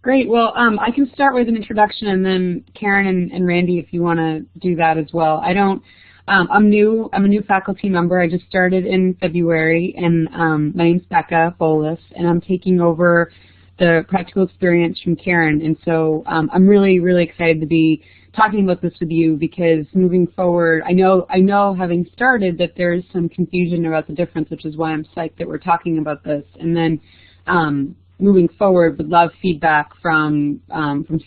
Great. Well, I can start with an introduction, and then Karen and Randy, if you want to do that as well. I'm new. I'm a new faculty member. I just started in February, and my name's Becca Bolas, and I'm taking over the practical experience from Karen. And so I'm really, really excited to be talking about this with you, because moving forward, I know having started that there's some confusion about the difference, which is why I'm psyched that we're talking about this. And then moving forward, would love feedback from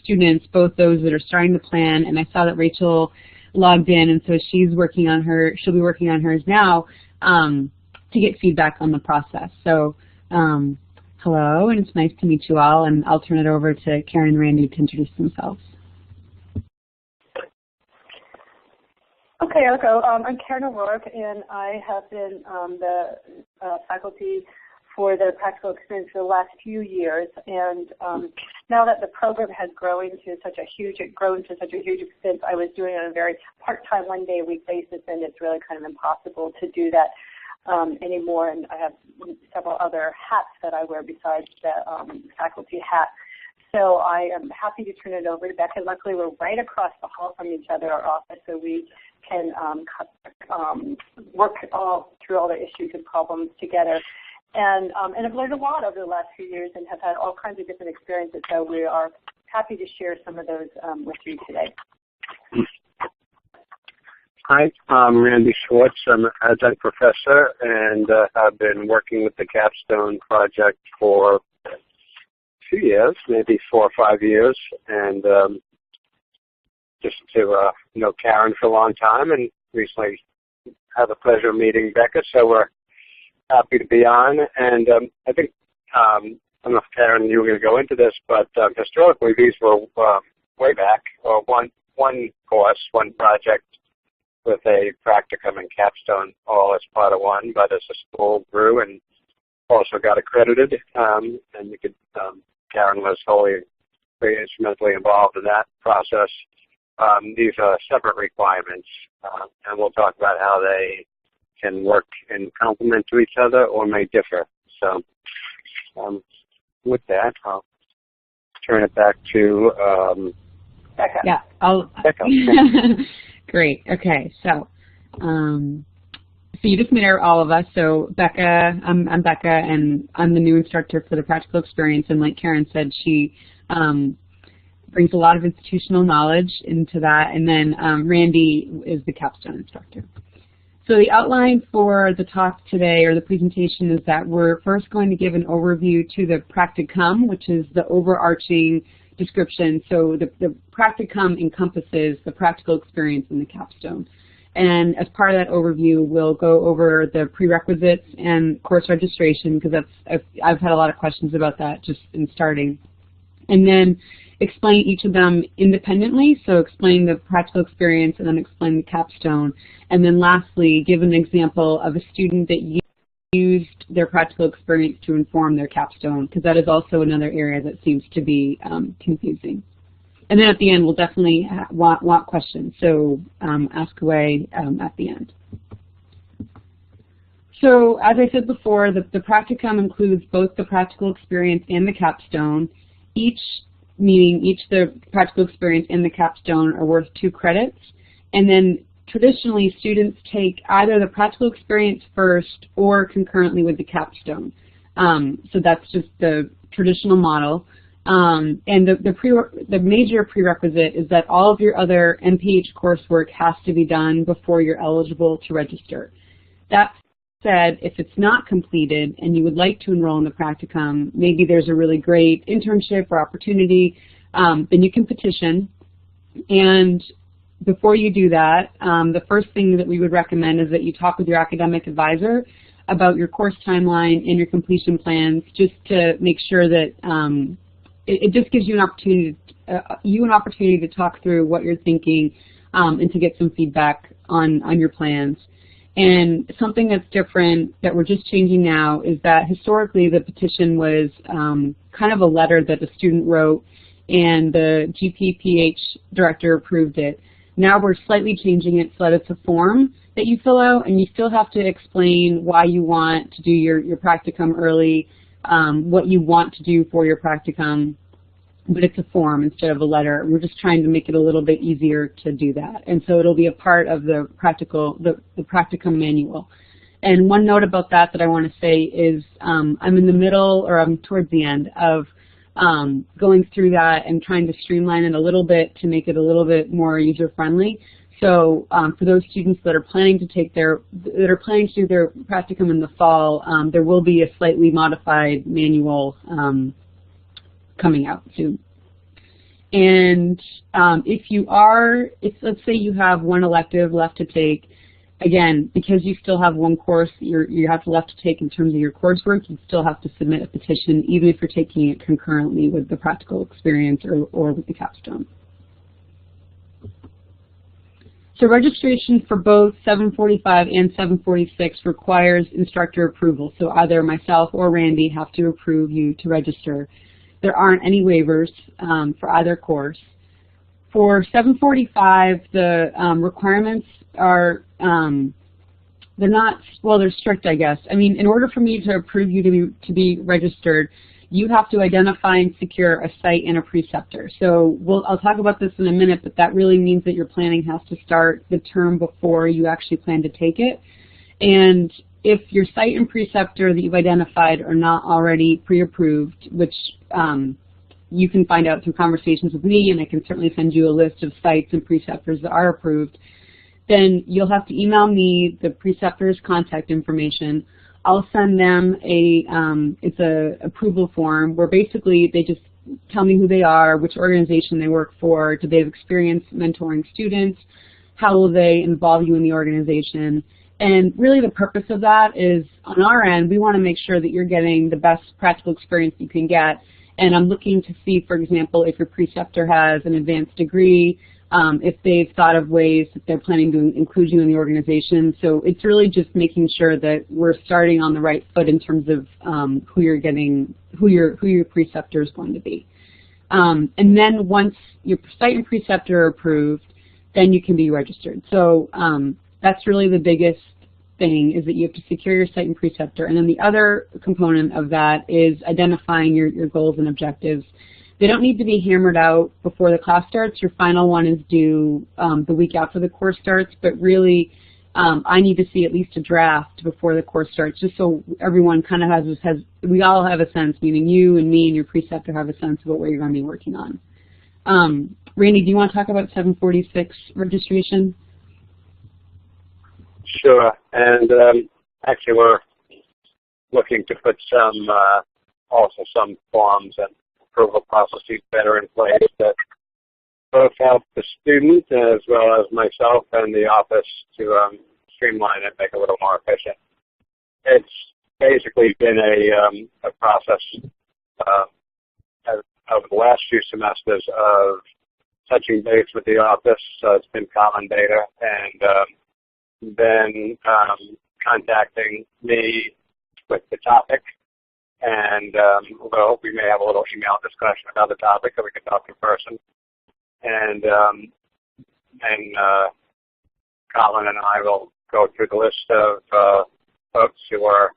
students, both those that are starting to plan, and I saw that Rachel logged in, and so she'll be working on hers now to get feedback on the process. So hello, and it's nice to meet you all, and I'll turn it over to Karen and Randy to introduce themselves. Okay, I'll go. I'm Karen O'Rourke, and I have been the faculty for the practical experience for the last few years. And now that the program has grown to such a huge extent, I was doing it on a very part-time, one-day-a-week basis, and it's really kind of impossible to do that anymore. And I have several other hats that I wear besides the faculty hat. So I am happy to turn it over to Becca. Luckily, we're right across the hall from each other, our office, so we can work through all the issues and problems together. And I've learned a lot over the last few years and have had all kinds of different experiences, so we are happy to share some of those with you today. Hi, I'm Randy Schwartz. I'm an adjunct professor, and I've been working with the Capstone project for 2 years, maybe 4 or 5 years, and just to know Karen for a long time, and recently had the pleasure of meeting Becca, so we're happy to be on. And I think, I don't know if Karen, you were going to go into this, but historically these were way back, or one course, one project with a practicum and capstone all as part of one, but as the school grew and also got accredited, and you could, Karen was wholly instrumentally involved in that process. These are separate requirements, and we'll talk about how they can work in complement to each other or may differ. So with that, I'll turn it back to Becca. Yeah, Becca. Great. Okay, so you just met all of us. So Becca, I'm Becca, and I'm the new instructor for the practical experience. And like Karen said, she brings a lot of institutional knowledge into that. And then Randy is the capstone instructor. So the outline for the talk today, or the presentation, is that we're first going to give an overview to the Practicum, which is the overarching description. So the Practicum encompasses the practical experience in the capstone. And as part of that overview, we'll go over the prerequisites and course registration, because I've had a lot of questions about that just in starting. And then explain each of them independently, so explain the practical experience and then explain the capstone. And then lastly, give an example of a student that used their practical experience to inform their capstone, because that is also another area that seems to be confusing. And then at the end, we'll definitely want questions, so ask away at the end. So as I said before, the Practicum includes both the practical experience and the capstone. The practical experience and the capstone are worth 2 credits. And then traditionally, students take either the practical experience first or concurrently with the capstone. So that's just the traditional model. And the major prerequisite is that all of your other MPH coursework has to be done before you're eligible to register. That said, if it's not completed and you would like to enroll in the Practicum, maybe there's a really great internship or opportunity, then you can petition. And before you do that, the first thing that we would recommend is that you talk with your academic advisor about your course timeline and your completion plans, just to make sure that it just gives you an opportunity to talk through what you're thinking and to get some feedback on your plans. And something that's different that we're just changing now is that historically the petition was kind of a letter that the student wrote and the GPPH director approved it. Now we're slightly changing it so that it's a form that you fill out, and you still have to explain why you want to do your practicum early, what you want to do for your practicum, but it's a form instead of a letter. We're just trying to make it a little bit easier to do that. And so it'll be a part of the Practicum manual. And one note about that I want to say is I'm in the middle, or I'm towards the end of going through that and trying to streamline it a little bit to make it a little bit more user-friendly. So for those students that are planning to do their practicum in the fall, there will be a slightly modified manual coming out soon. And if let's say you have one elective left to take, again, because you still have one course you have left to take in terms of your coursework, you still have to submit a petition, even if you're taking it concurrently with the practical experience or with the capstone. So registration for both 745 and 746 requires instructor approval. So either myself or Randy have to approve you to register. There aren't any waivers for either course. For 745, the requirements are, they're not, well, they're strict, I guess. I mean, in order for me to approve you to be registered, you have to identify and secure a site and a preceptor. So I'll talk about this in a minute, but that really means that your planning has to start the term before you actually plan to take it. And if your site and preceptor that you've identified are not already pre-approved, which you can find out through conversations with me, and I can certainly send you a list of sites and preceptors that are approved, then you'll have to email me the preceptor's contact information. I'll send them it's a approval form where basically they just tell me who they are, which organization they work for, do they have experience mentoring students, how will they involve you in the organization. And really the purpose of that is, on our end, we want to make sure that you're getting the best practical experience you can get. And I'm looking to see, for example, if your preceptor has an advanced degree, if they've thought of ways that they're planning to include you in the organization. So it's really just making sure that we're starting on the right foot in terms of who your preceptor is going to be. And then once your site and preceptor are approved, then you can be registered. So that's really the biggest thing, is that you have to secure your site and preceptor. And then the other component of that is identifying your goals and objectives. They don't need to be hammered out before the class starts. Your final one is due the week after the course starts, but really I need to see at least a draft before the course starts, just so everyone kind of we all have a sense, meaning you and me and your preceptor have a sense of what you're going to be working on. Randy, do you want to talk about 746 registration? Sure, and actually we're looking to put also some forms and approval processes better in place that both help the student as well as myself and the office to streamline it, make it a little more efficient. It's basically been a process over the last few semesters of touching base with the office. It's been common data, and then contacting me with the topic. And well, we may have a little email discussion about the topic, or we can talk in person. And Colin and I will go through the list of folks who are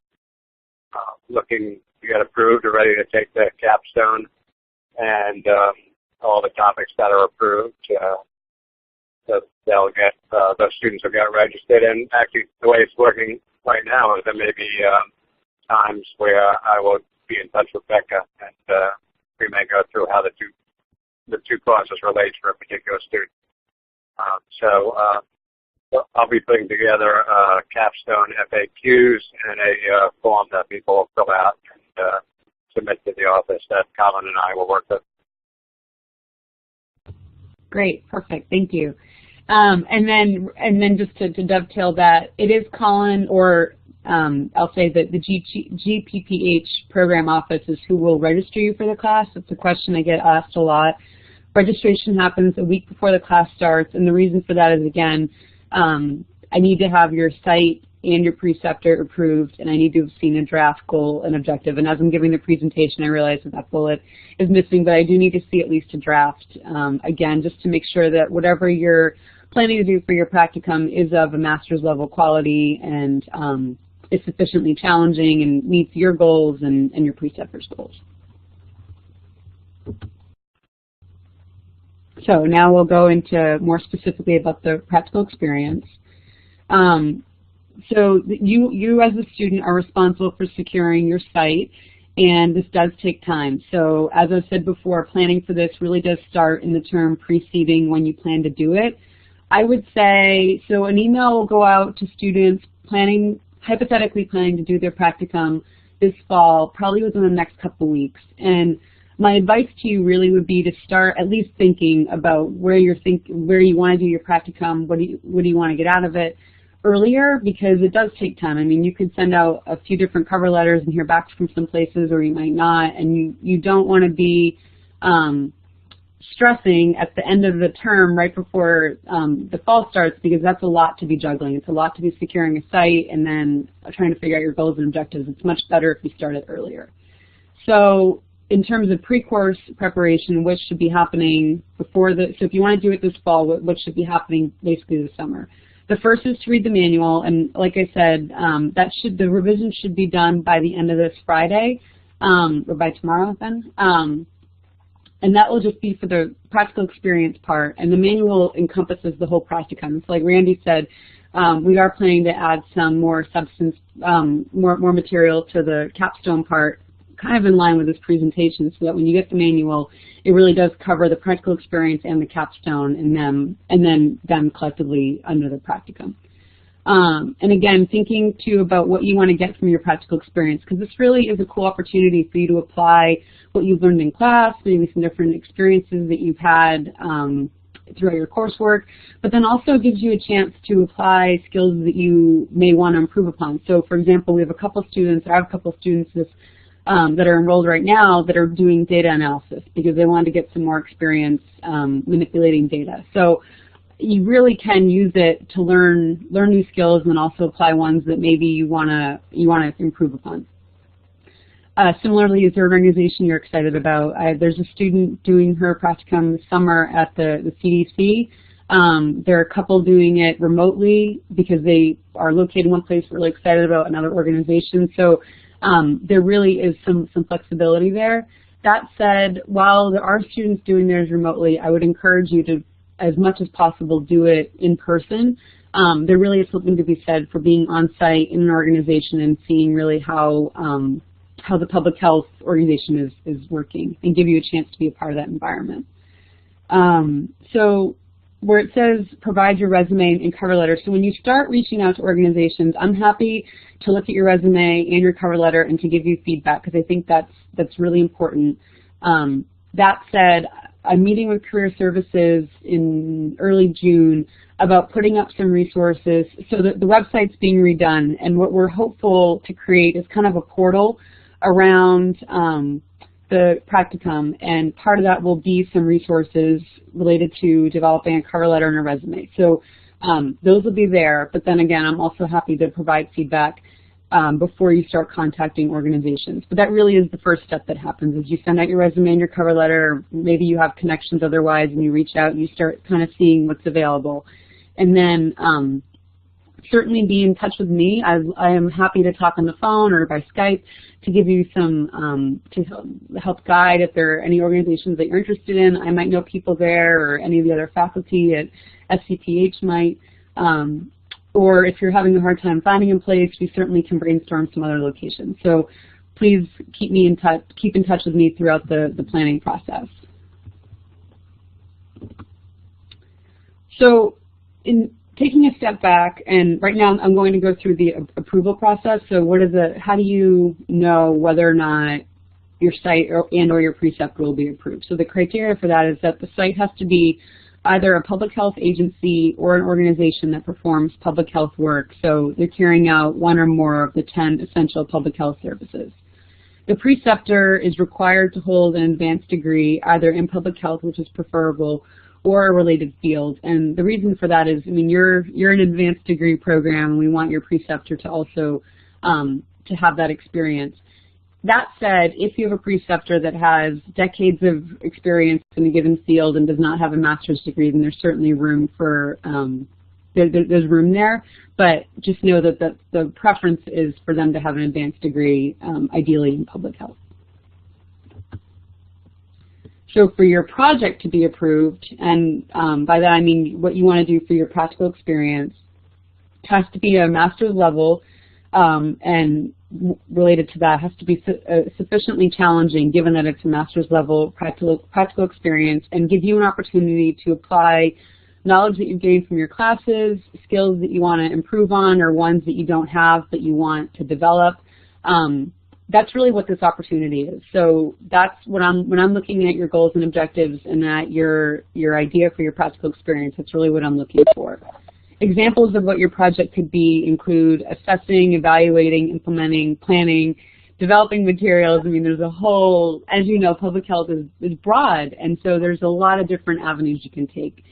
looking to get approved or ready to take the capstone, and all the topics that are approved. They'll get those students will get registered. And actually, the way it's working right now is there may be times where I will be in touch with Becca, and we may go through how the two courses relate for a particular student. So I'll be putting together capstone FAQs and a form that people will fill out and submit to the office that Colin and I will work with. Great, perfect, thank you. And then just to dovetail that, it is Colin, or I'll say that the GPPH program office is who will register you for the class. It's a question I get asked a lot. Registration happens a week before the class starts, and the reason for that is, again, I need to have your site and your preceptor approved, and I need to have seen a draft goal and objective. And as I'm giving the presentation, I realize that bullet is missing, but I do need to see at least a draft, again, just to make sure that whatever you're planning to do for your practicum is of a master's level quality and is sufficiently challenging and meets your goals and your preceptor's goals. So now we'll go into more specifically about the practical experience. So you as a student are responsible for securing your site, and this does take time. So as I said before, planning for this really does start in the term preceding when you plan to do it. I would say, so an email will go out to students hypothetically planning to do their practicum this fall, probably within the next couple weeks. And my advice to you really would be to start at least thinking about where you want to do your practicum, what do you want to get out of it earlier, because it does take time. I mean, you could send out a few different cover letters and hear back from some places, or you might not, and you don't want to be stressing at the end of the term right before the fall starts, because that's a lot to be juggling. It's a lot to be securing a site and then trying to figure out your goals and objectives. It's much better if you start it earlier. So in terms of pre-course preparation, what should be happening before so if you want to do it this fall, what should be happening basically this summer? The first is to read the manual, and like I said, the revision should be done by the end of this Friday, or by tomorrow then. And that will just be for the practical experience part, and the manual encompasses the whole practicum. So like Randy said, we are planning to add some more substance, more material to the capstone part, kind of in line with this presentation, so that when you get the manual, it really does cover the practical experience and the capstone and then them collectively under the practicum. And again, thinking too about what you want to get from your practical experience, because this really is a cool opportunity for you to apply what you've learned in class, maybe some different experiences that you've had throughout your coursework, but then also gives you a chance to apply skills that you may want to improve upon. So for example, I have a couple students that are enrolled right now that are doing data analysis because they want to get some more experience manipulating data. So you really can use it to learn new skills and then also apply ones that maybe you want to improve upon. Similarly, is there an organization you're excited about? There's a student doing her practicum this summer at the CDC. There are a couple doing it remotely because they are located in one place, really excited about another organization. So there really is some flexibility there. That said, while there are students doing theirs remotely, I would encourage you to, as much as possible, do it in person. There really is something to be said for being on site in an organization and seeing really how the public health organization is working, and give you a chance to be a part of that environment. So where it says provide your resume and cover letter, so when you start reaching out to organizations, I'm happy to look at your resume and your cover letter and to give you feedback, because I think that's really important. That said, I'm meeting with Career Services in early June about putting up some resources so that the website's being redone, and what we're hopeful to create is kind of a portal around the practicum, and part of that will be some resources related to developing a cover letter and a resume. So those will be there, but then again, I'm also happy to provide feedback before you start contacting organizations. But that really is the first step that happens, is you send out your resume and your cover letter, or maybe you have connections otherwise, and you reach out and you start kind of seeing what's available. And then certainly be in touch with me. I am happy to talk on the phone or by Skype to give you some, to help guide if there are any organizations that you're interested in. I might know people there, or any of the other faculty at SCPH might. Or if you're having a hard time finding a place, we certainly can brainstorm some other locations. So please keep in touch with me throughout the planning process. So in taking a step back, and right now I'm going to go through the approval process. So how do you know whether or not your site or your preceptor will be approved? So the criteria for that is that the site has to be either a public health agency or an organization that performs public health work. So they're carrying out one or more of the 10 essential public health services. The preceptor is required to hold an advanced degree either in public health, which is preferable, or a related field. And the reason for that is, I mean, you're an advanced degree program, and we want your preceptor to also to have that experience. That said, if you have a preceptor that has decades of experience in a given field and does not have a master's degree, then there's certainly room for there's room there. But just know that the preference is for them to have an advanced degree, ideally in public health. So for your project to be approved, and by that I mean what you want to do for your practical experience, it has to be a master's level, and related to that has to be sufficiently challenging, given that it's a master's level practical experience, and give you an opportunity to apply knowledge that you've gained from your classes, skills that you want to improve on, or ones that you don't have that you want to develop. That's really what this opportunity is. So that's what when I'm looking at your goals and objectives and at your idea for your practical experience, that's really what I'm looking for. Examples of what your project could be include assessing, evaluating, implementing, planning, developing materials. I mean, there's a whole, as you know, public health is broad, and so there's a lot of different avenues you can take.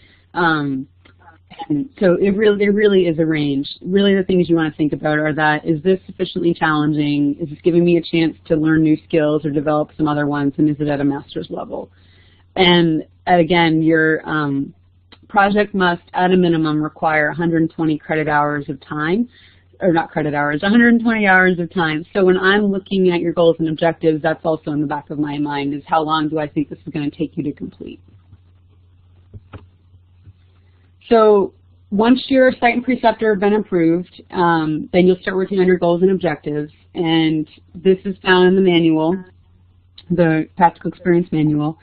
And so there really is a range. Really the things you want to think about are that, is this sufficiently challenging? Is this giving me a chance to learn new skills or develop some other ones? And is it at a master's level? And again, your project must, at a minimum, require 120 credit hours of time, or not credit hours, 120 hours of time. So when I'm looking at your goals and objectives, that's also in the back of my mind, is how long do I think this is going to take you to complete? So once your site and preceptor have been approved, then you'll start working on your goals and objectives, and this is found in the manual, the Practical Experience Manual.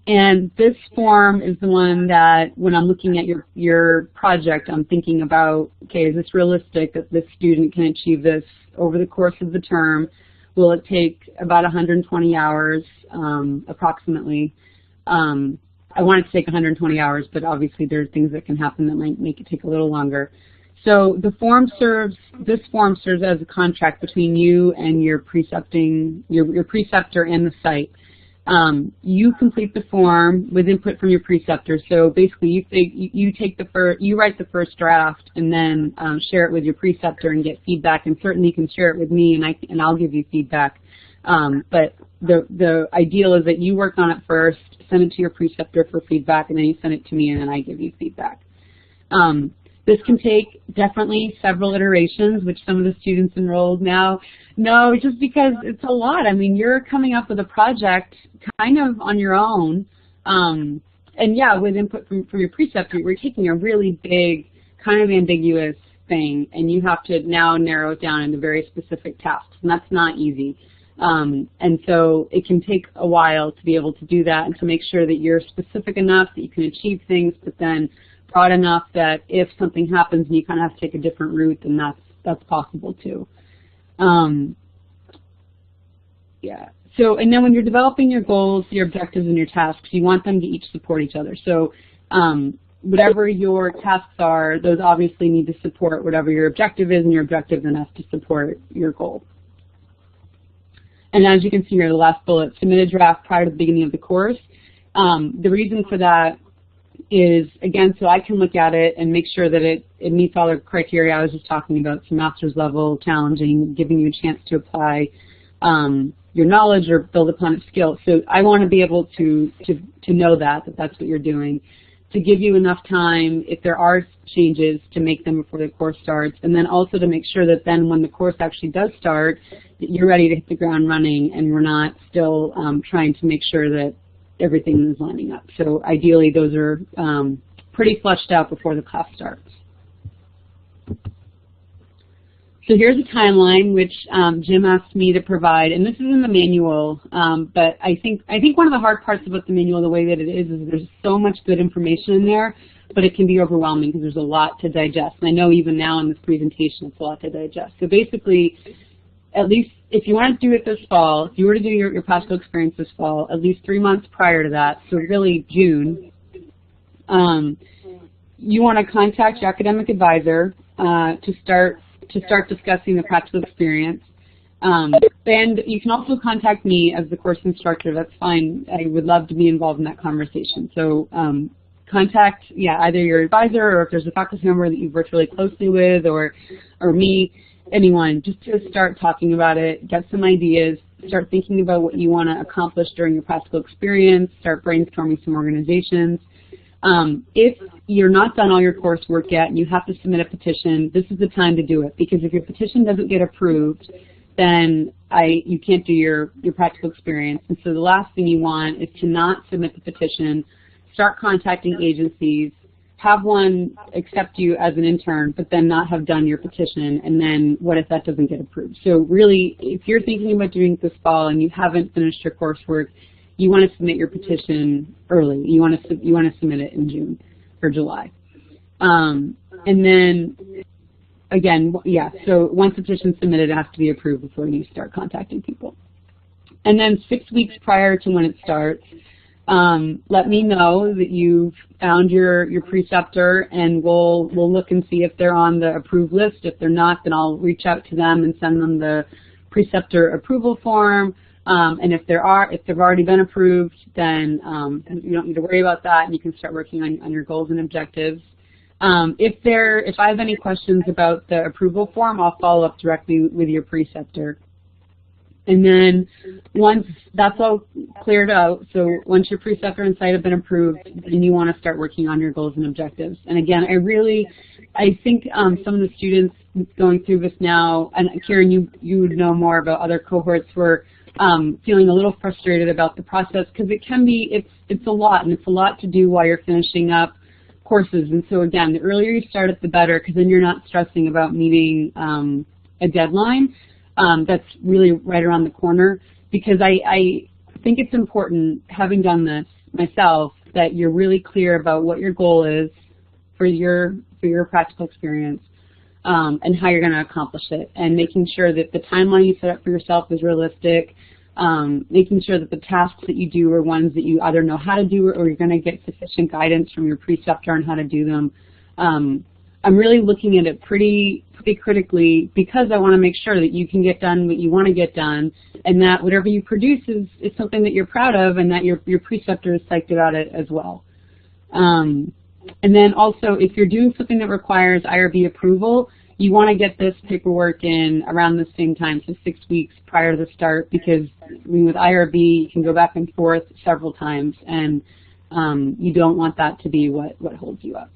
And this form is the one that, when I'm looking at your project, I'm thinking about, okay, is this realistic that this student can achieve this over the course of the term? Will it take about 120 hours, approximately? I want it to take 120 hours, but obviously there are things that can happen that might make it take a little longer. So the form this form serves as a contract between you and your preceptor and the site. You complete the form with input from your preceptor. So basically, you write the first draft and then share it with your preceptor and get feedback. And certainly, you can share it with me, and I'll give you feedback. But the ideal is that you work on it first, send it to your preceptor for feedback, and then you send it to me, and then I give you feedback. This can take definitely several iterations, which some of the students enrolled now know, just because it's a lot. I mean, you're coming up with a project kind of on your own, and yeah, with input from your preceptor, we're taking a really big, kind of ambiguous thing, and you have to now narrow it down into very specific tasks, and that's not easy. And so it can take a while to be able to do that and to make sure that you're specific enough that you can achieve things, but then broad enough that if something happens and you kind of have to take a different route, then that's possible too. Yeah. So, and then when you're developing your goals, your objectives, and your tasks, you want them to each support each other. So whatever your tasks are, those obviously need to support whatever your objective is, and your objective then has to support your goal. And as you can see here, the last bullet, submit a draft prior to the beginning of the course. The reason for that is, again, so I can look at it and make sure that it meets all the criteria I was just talking about, so master's level, challenging, giving you a chance to apply your knowledge or build upon its skills. So I want to be able to know that that's what you're doing, to give you enough time, if there are changes, to make them before the course starts, and then also to make sure that then when the course actually does start, that you're ready to hit the ground running and we're not still trying to make sure that everything is lining up. So ideally those are pretty fleshed out before the class starts. So here's a timeline which Jim asked me to provide, and this is in the manual, but I think one of the hard parts about the manual, the way that it is there's so much good information in there, but it can be overwhelming because there's a lot to digest. And I know even now in this presentation it's a lot to digest. So basically, at least if you want to do it this fall, if you were to do your practical experience this fall, at least 3 months prior to that, so really June, you want to contact your academic advisor to start discussing the practical experience. And you can also contact me as the course instructor. That's fine. I would love to be involved in that conversation. So contact, either your advisor, or if there's a faculty member that you work really closely with, or me, anyone, just to start talking about it, get some ideas, start thinking about what you want to accomplish during your practical experience, start brainstorming some organizations. If you're not done all your coursework yet and you have to submit a petition, this is the time to do it, because if your petition doesn't get approved, then you can't do your practical experience. And so the last thing you want is to not submit the petition, start contacting agencies, have one accept you as an intern, but then not have done your petition, and then what if that doesn't get approved? So really, if you're thinking about doing it this fall and you haven't finished your coursework, you want to submit your petition early. You want to submit it in June or July. And then, again, yeah, so once the petition is submitted, it has to be approved before you start contacting people. And then 6 weeks prior to when it starts, let me know that you've found your preceptor, and we'll look and see if they're on the approved list. If they're not, then I'll reach out to them and send them the preceptor approval form. And if they've already been approved, then you don't need to worry about that, and you can start working on your goals and objectives. If I have any questions about the approval form, I'll follow up directly with your preceptor. And then once that's all cleared out, so once your preceptor and site have been approved, then you want to start working on your goals and objectives. And again, I think some of the students going through this now, and Kieran, you would know more about other cohorts, were feeling a little frustrated about the process, because it can be, it's a lot, and it's a lot to do while you're finishing up courses. And so again, the earlier you start it, the better, because then you're not stressing about meeting a deadline that's really right around the corner. Because I think it's important, having done this myself, that you're really clear about what your goal is for your practical experience, and how you're going to accomplish it, and making sure that the timeline you set up for yourself is realistic, making sure that the tasks that you do are ones that you either know how to do or you're going to get sufficient guidance from your preceptor on how to do them. I'm really looking at it pretty critically, because I want to make sure that you can get done what you want to get done, and that whatever you produce is something that you're proud of, and that your preceptor is psyched about it as well. And then also, if you're doing something that requires IRB approval, you want to get this paperwork in around the same time, so 6 weeks prior to the start, because with IRB, you can go back and forth several times, and you don't want that to be what holds you up.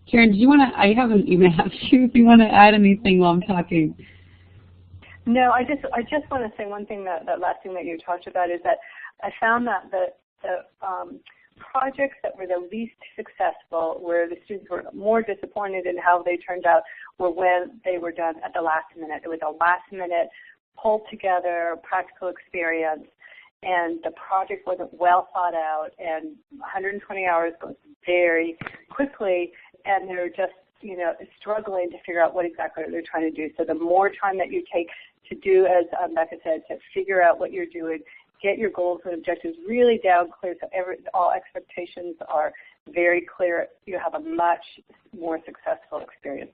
Karen, did you want to, I haven't even asked you if you want to add anything while I'm talking. No, I just want to say one thing, that last thing that you talked about, is that I found that the projects that were the least successful, where the students were more disappointed in how they turned out, were when they were done at the last minute. It was a last minute, pulled together practical experience, and the project wasn't well thought out, and 120 hours goes very quickly, and they're just, struggling to figure out what exactly they're trying to do. So the more time that you take to do, as Becca said, to figure out what you're doing, get your goals and objectives really down clear, so all expectations are very clear, you have a much more successful experience.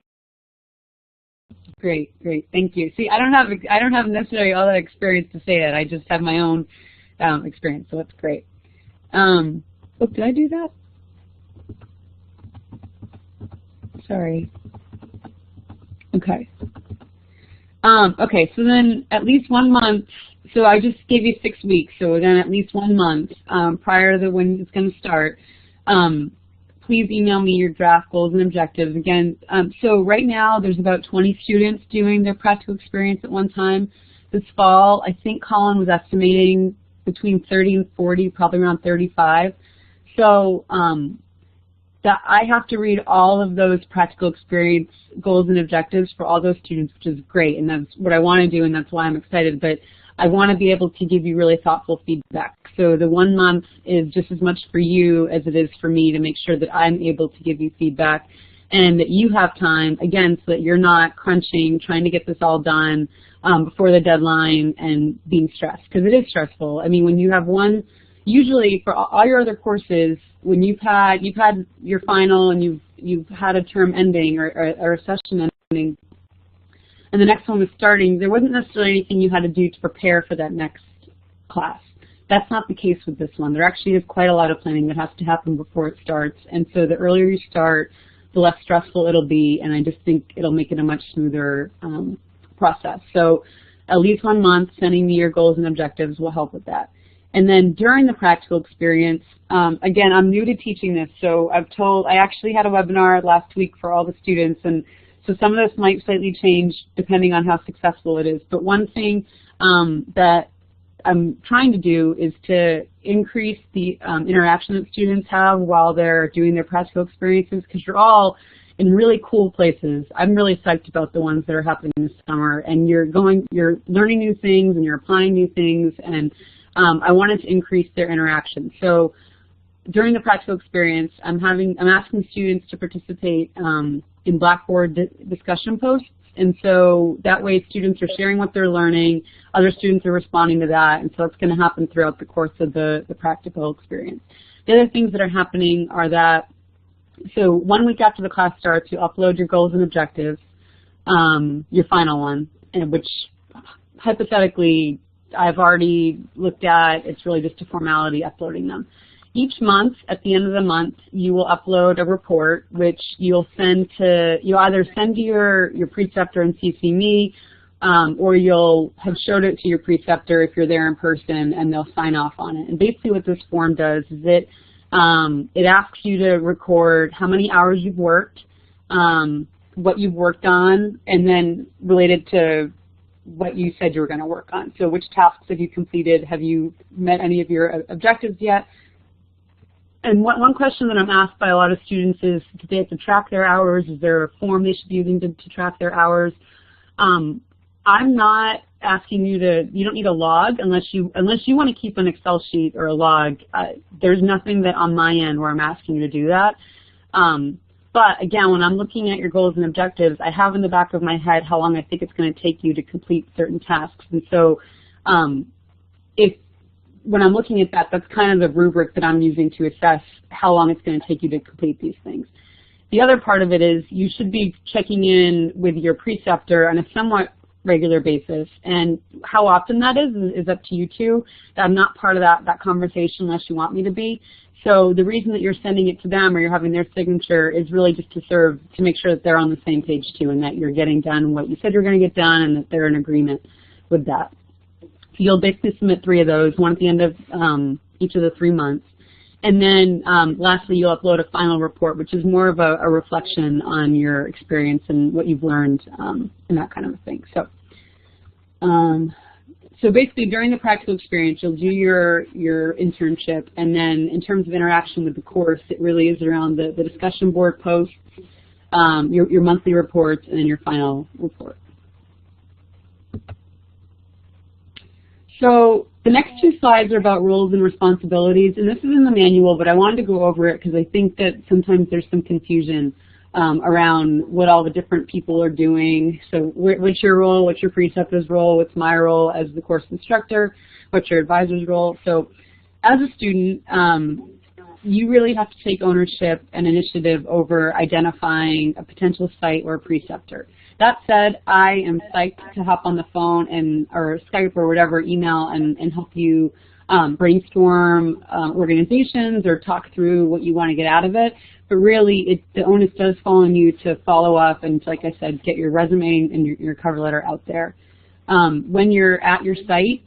Great, thank you. See, I don't have necessarily all that experience to say it. I just have my own experience, so that's great. Oh, did I do that? Sorry. Okay. Okay, so then at least 1 month. So I just gave you 6 weeks, so then at least 1 month prior to when it's going to start. Please email me your draft goals and objectives. Again, so right now there's about 20 students doing their practical experience at one time. This fall, I think Colin was estimating between 30 and 40, probably around 35. So that I have to read all of those practical experience goals and objectives for all those students, which is great, and that's what I want to do, and that's why I'm excited. But I want to be able to give you really thoughtful feedback. So the 1 month is just as much for you as it is for me, to make sure that I'm able to give you feedback and that you have time, again, so that you're not crunching, trying to get this all done before the deadline and being stressed, because it is stressful. I mean, when you have one, usually for all your other courses, when you've had your final and you've had a term ending or a session ending, and the next one was starting, there wasn't necessarily anything you had to do to prepare for that next class. That's not the case with this one. There actually is quite a lot of planning that has to happen before it starts, and so the earlier you start, the less stressful it'll be, and I just think it'll make it a much smoother process. So at least 1 month, sending me your goals and objectives will help with that. And then during the practical experience, again, I'm new to teaching this, so I actually had a webinar last week for all the students, and So some of this might slightly change depending on how successful it is. But one thing that I'm trying to do is to increase the interaction that students have while they're doing their practical experiences, because you're all in really cool places. I'm really psyched about the ones that are happening this summer, and you're learning new things and you're applying new things, and I wanted to increase their interaction. So during the practical experience, I'm asking students to participate in Blackboard discussion posts, and so that way students are sharing what they're learning, other students are responding to that, and so it's going to happen throughout the course of the practical experience. The other things that are happening are that, so 1 week after the class starts, you upload your goals and objectives, your final one, which hypothetically I've already looked at. It's really just a formality uploading them. Each month, at the end of the month, you will upload a report which you'll either send to your preceptor and CC me, or you'll have showed it to your preceptor if you're there in person, and they'll sign off on it. And basically what this form does is it asks you to record how many hours you've worked, what you've worked on, and then related to what you said you were going to work on. So which tasks have you completed? Have you met any of your objectives yet? And one question that I'm asked by a lot of students is, do they have to track their hours? Is there a form they should be using to track their hours? I'm not asking you don't need a log unless you want to keep an Excel sheet or a log. There's nothing that on my end where I'm asking you to do that. But again, when I'm looking at your goals and objectives, I have in the back of my head how long I think it's going to take you to complete certain tasks. And so when I'm looking at that, that's kind of the rubric that I'm using to assess how long it's going to take you to complete these things. The other part of it is you should be checking in with your preceptor on a somewhat regular basis, and how often that is up to you too. I'm not part of that conversation unless you want me to be. So the reason that you're sending it to them or you're having their signature is really just to make sure that they're on the same page too, and that you're getting done what you said you're going to get done, and that they're in agreement with that. So you'll basically submit 3 of those, one at the end of each of the 3 months. And then lastly, you'll upload a final report, which is more of a reflection on your experience and what you've learned and that kind of a thing. So, so basically during the practical experience, you'll do your internship, and then in terms of interaction with the course, it really is around the discussion board posts, your monthly reports, and then your final report. So the next 2 slides are about roles and responsibilities, and this is in the manual, but I wanted to go over it because I think that sometimes there's some confusion around what all the different people are doing. So what's your role, what's your preceptor's role, what's my role as the course instructor, what's your advisor's role. So as a student, you really have to take ownership and initiative over identifying a potential site or a preceptor. That said, I am psyched to hop on the phone or Skype or whatever, email, and help you brainstorm organizations or talk through what you want to get out of it. But really, the onus does fall on you to follow up and, like I said, get your resume and your cover letter out there. When you're at your site,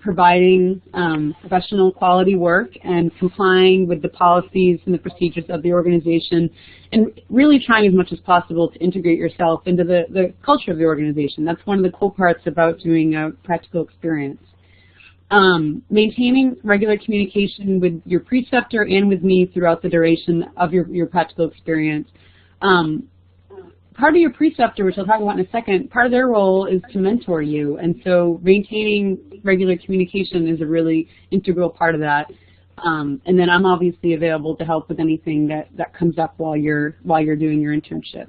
providing professional quality work and complying with the policies and the procedures of the organization, and really trying as much as possible to integrate yourself into the culture of the organization. That's one of the cool parts about doing a practical experience. Maintaining regular communication with your preceptor and with me throughout the duration of your practical experience. Part of your preceptor, which I'll talk about in a second, part of their role is to mentor you, and so maintaining regular communication is a really integral part of that. And then I'm obviously available to help with anything that comes up while you're doing your internship.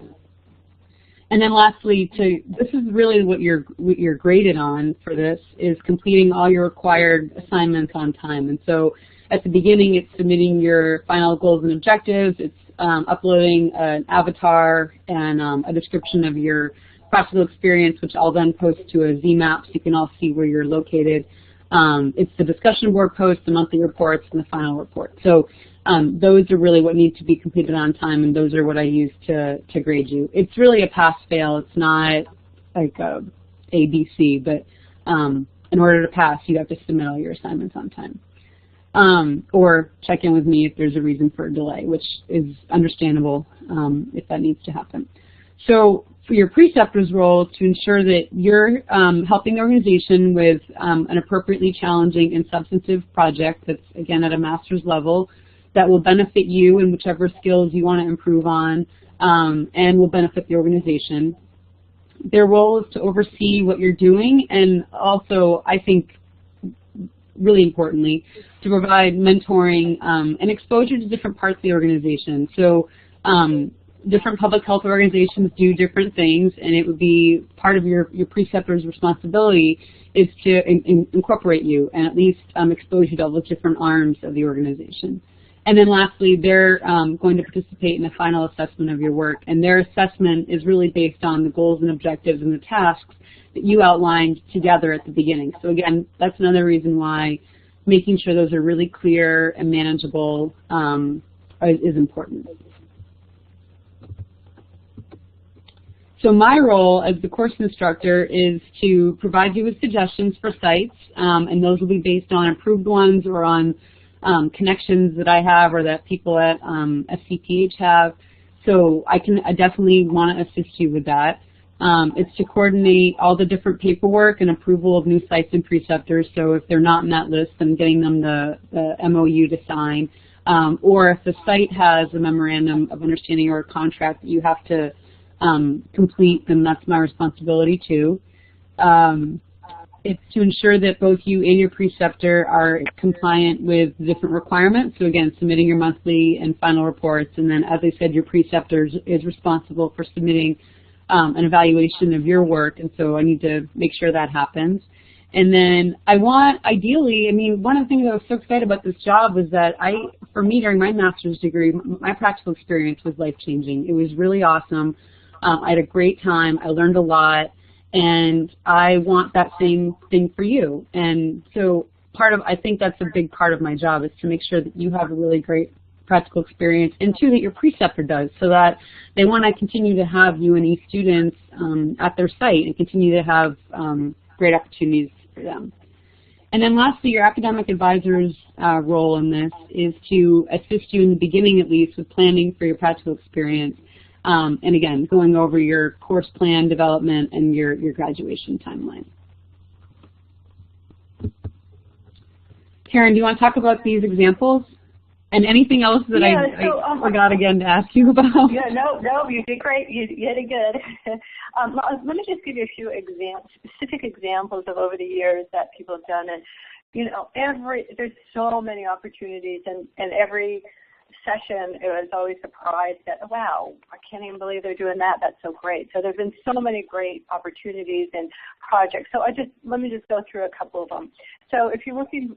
And then lastly, this is really what you're graded on for this, is completing all your required assignments on time. And so at the beginning, it's submitting your final goals and objectives. It's uploading an avatar and a description of your practical experience, which I'll then post to a Z-map so you can all see where you're located. It's the discussion board post, the monthly reports, and the final report. So those are really what need to be completed on time, and those are what I use to grade you. It's really a pass-fail. It's not like a ABC, but in order to pass, you have to submit all your assignments on time. Or check in with me if there's a reason for a delay, which is understandable if that needs to happen. So for your preceptor's role, to ensure that you're helping the organization with an appropriately challenging and substantive project that's, again, at a master's level that will benefit you in whichever skills you want to improve on and will benefit the organization. Their role is to oversee what you're doing and also, I think, really importantly, to provide mentoring and exposure to different parts of the organization. So different public health organizations do different things, and it would be part of your preceptor's responsibility is to incorporate you and at least expose you to all the different arms of the organization. And then lastly, they're going to participate in the final assessment of your work, and their assessment is really based on the goals and objectives and the tasks that you outlined together at the beginning. So again, that's another reason why making sure those are really clear and manageable is important. So my role as the course instructor is to provide you with suggestions for sites, and those will be based on approved ones or on connections that I have or that people at FCPH have. So I definitely want to assist you with that. It's to coordinate all the different paperwork and approval of new sites and preceptors. So if they're not in that list, then getting them the MOU to sign. Or if the site has a memorandum of understanding or a contract that you have to complete, then that's my responsibility too. It's to ensure that both you and your preceptor are compliant with different requirements. So again, submitting your monthly and final reports, and then as I said, your preceptor is responsible for submitting an evaluation of your work, and so I need to make sure that happens. And then I want, ideally, I mean, one of the things I was so excited about this job was that for me, during my master's degree, my practical experience was life-changing. It was really awesome. I had a great time. I learned a lot. And I want that same thing for you. And so I think that's a big part of my job is to make sure that you have a really great practical experience, and two, that your preceptor does, so that they want to continue to have UNE students at their site and continue to have great opportunities for them. And then lastly, your academic advisor's role in this is to assist you in the beginning, at least, with planning for your practical experience. And again, going over your course plan development and your graduation timeline. Karen, do you want to talk about these examples? And anything else that I forgot again to ask you about? Yeah, no, you did great. You did good. Let me just give you a few specific examples of over the years that people have done. And you know, there's so many opportunities, and every session, it was always surprised that, wow, I can't even believe they're doing that. That's so great. So there's been so many great opportunities and projects. So let me just go through a couple of them. So if you're looking,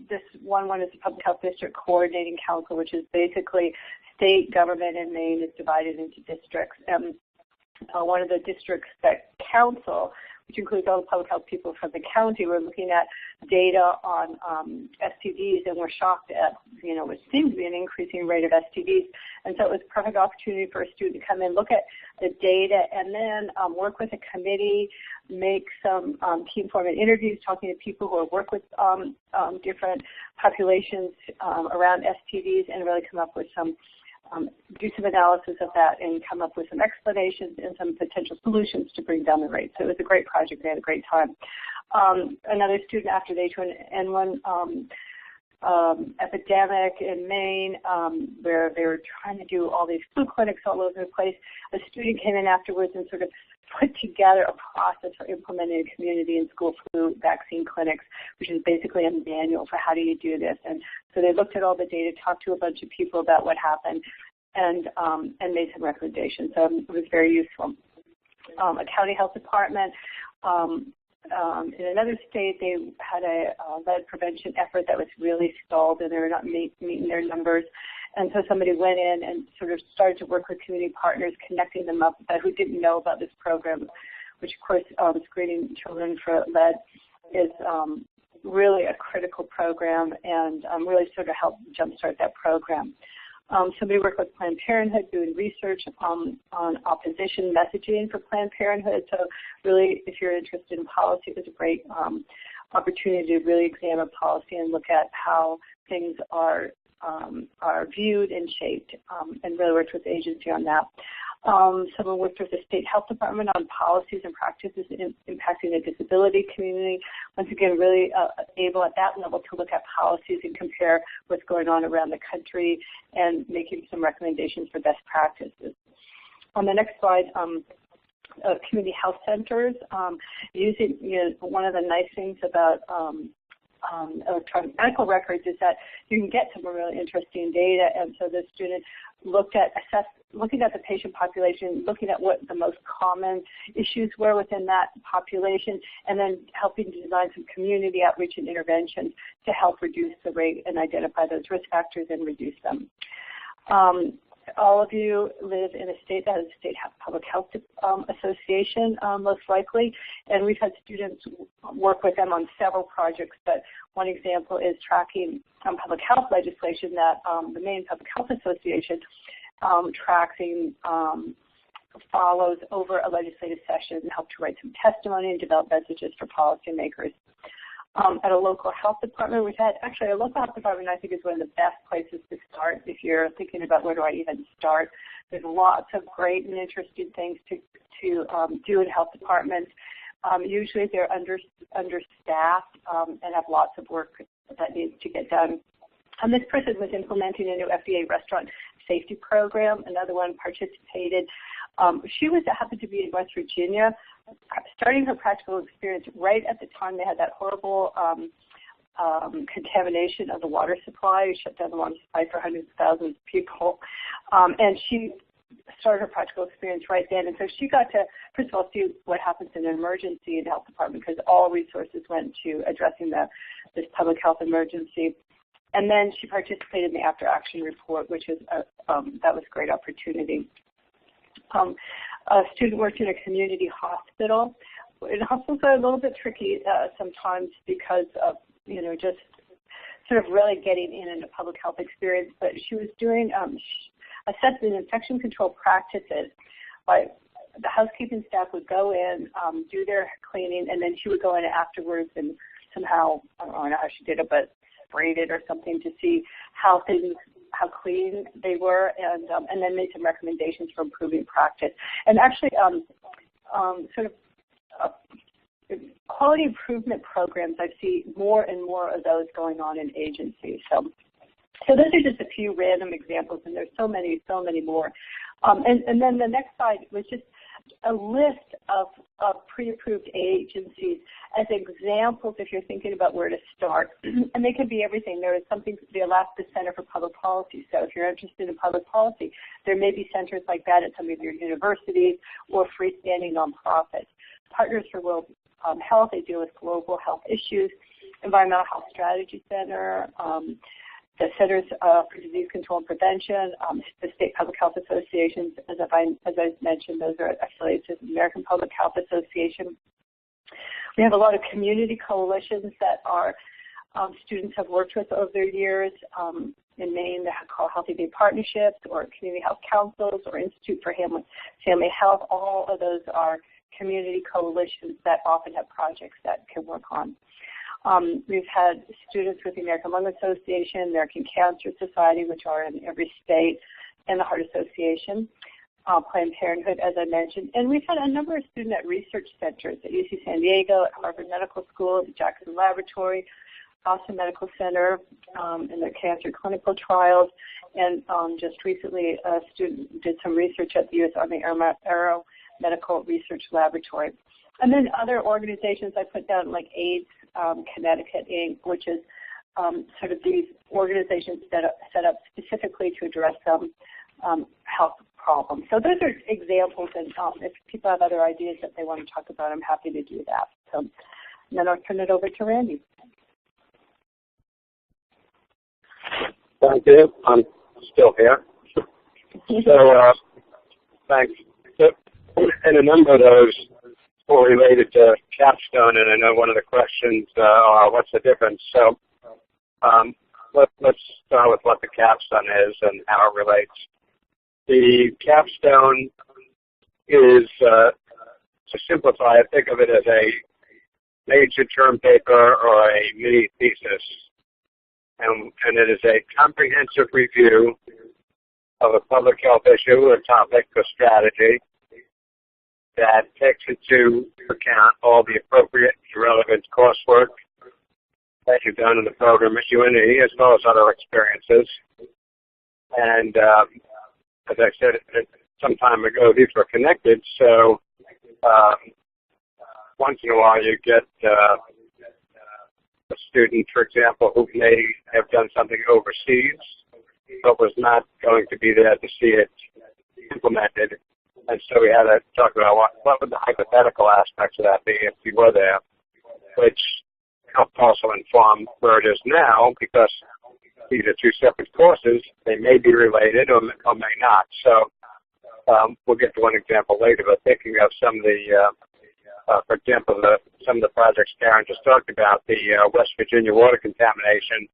this one is the Public Health District Coordinating Council, which is basically state government in Maine is divided into districts. One of the districts that council, which includes all the public health people from the county, we're looking at data on STDs, and we're shocked at, what seems to be an increasing rate of STDs. And so it was a perfect opportunity for a student to come in, look at the data, and then work with a committee, make some team-forming interviews, talking to people who have worked with different populations around STDs, and really come up with some do some analysis of that and come up with some explanations and some potential solutions to bring down the rate. So it was a great project. They had a great time. Another student after the H1N1 epidemic in Maine, where they were trying to do all these flu clinics all over the place, a student came in afterwards and sort of put together a process for implementing a community and school flu vaccine clinics, which is basically a manual for how do you do this. And so they looked at all the data, talked to a bunch of people about what happened, and made some recommendations. So it was very useful. A county health department in another state, they had a lead prevention effort that was really stalled, and they were not meeting their numbers. And so somebody went in and sort of started to work with community partners, connecting them up who didn't know about this program, which of course screening children for lead is really a critical program, and really sort of helped jumpstart that program. Somebody worked with Planned Parenthood doing research on opposition messaging for Planned Parenthood. So really, if you're interested in policy, it was a great opportunity to really examine policy and look at how things are viewed and shaped, and really worked with the agency on that. Someone worked with the state health department on policies and practices impacting the disability community. Once again, really able at that level to look at policies and compare what's going on around the country and making some recommendations for best practices. On the next slide, community health centers. Using, one of the nice things about electronic medical records is that you can get some really interesting data, and so the student looking at the patient population, looking at what the most common issues were within that population, and then helping to design some community outreach and interventions to help reduce the rate and identify those risk factors and reduce them. All of you live in a state that has a state public health association, most likely, and we've had students work with them on several projects, but one example is tracking public health legislation that the Maine Public Health Association tracking follows over a legislative session and help to write some testimony and develop messages for policymakers. At a local health department, we've had, actually a local health department I think is one of the best places to start if you're thinking about where do I even start. There's lots of great and interesting things to do in health departments. Usually they're understaffed and have lots of work that needs to get done. This person was implementing a new FDA restaurant safety program. Another one participated. She happened to be in West Virginia, starting her practical experience right at the time they had that horrible contamination of the water supply, shut down the water supply for hundreds of thousands of people. And she started her practical experience right then. And so she got to, first of all, see what happens in an emergency in the health department, because all resources went to addressing this public health emergency. And then she participated in the after action report, which is that was a great opportunity. A student worked in a community hospital. And hospitals are a little bit tricky sometimes because of, just sort of really getting in a public health experience. But she was doing assessing infection control practices. Like the housekeeping staff would go in, do their cleaning, and then she would go in afterwards and somehow, I don't know how she did it, but sprayed it or something to see how clean they were, and then made some recommendations for improving practice. And actually, quality improvement programs, I see more and more of those going on in agencies. So those are just a few random examples, and there's so many more. And then the next slide was just a list of pre-approved agencies as examples if you're thinking about where to start. And they can be everything. There is something, the Alaska Center for Public Policy. So if you're interested in public policy, there may be centers like that at some of your universities or freestanding nonprofits. Partners for World Health, they deal with global health issues. Environmental Health Strategy Center, the Centers for Disease Control and Prevention, the State Public Health Associations, as I mentioned, those are affiliates of the American Public Health Association. We have a lot of community coalitions that our students have worked with over the years. In Maine, they call Healthy Day Partnerships or Community Health Councils or Institute for Family Health. All of those are community coalitions that often have projects that can work on. We've had students with the American Lung Association, American Cancer Society, which are in every state, and the Heart Association, Planned Parenthood, as I mentioned. And we've had a number of students at research centers at UC San Diego, at Harvard Medical School, at the Jackson Laboratory, Boston Medical Center, in their cancer clinical trials. And just recently, a student did some research at the U.S. Army Aero Medical Research Laboratory. And then other organizations I put down, like AIDS Connecticut Inc., which is sort of these organizations that are set up specifically to address some health problems. So those are examples, and if people have other ideas that they want to talk about, I'm happy to do that. So then I'll turn it over to Randy. Thank you. I'm still here. So thanks. So, and a number of those were related to Capstone, and I know one of the questions are what's the difference. So let's start with what the Capstone is and how it relates. The Capstone is, to simplify it, think of it as a major term paper or a mini thesis. And it is a comprehensive review of a public health issue or topic or strategy that takes into account all the appropriate and relevant coursework that you've done in the program at UNE, as well as other experiences. And as I said some time ago, these were connected, so once in a while you get a student, for example, who may have done something overseas, but was not going to be there to see it implemented. And so we had to talk about what would the hypothetical aspects of that be if you were there, which helped also inform where it is now, because these are two separate courses. They may be related or may not. So we'll get to one example later, but thinking of some of the, for example, some of the projects Karen just talked about, the West Virginia water contamination,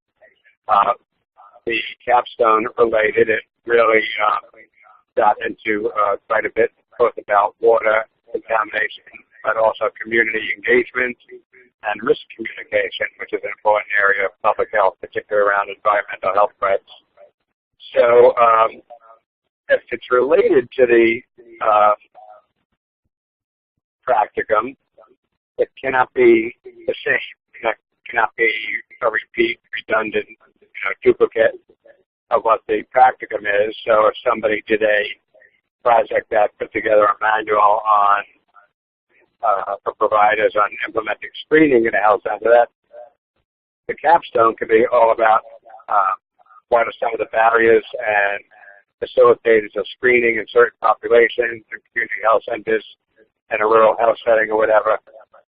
the Capstone related, it really got into quite a bit, both about water contamination, but also community engagement and risk communication, which is an important area of public health, particularly around environmental health threats. So if it's related to the practicum, it cannot be the same. It cannot be a repeat, redundant, duplicate of what the practicum is. So if somebody did a project that put together a manual on for providers on implementing screening in a health center, that the capstone could be all about what are some of the barriers and facilitators of screening in certain populations and community health centers in a rural health setting or whatever.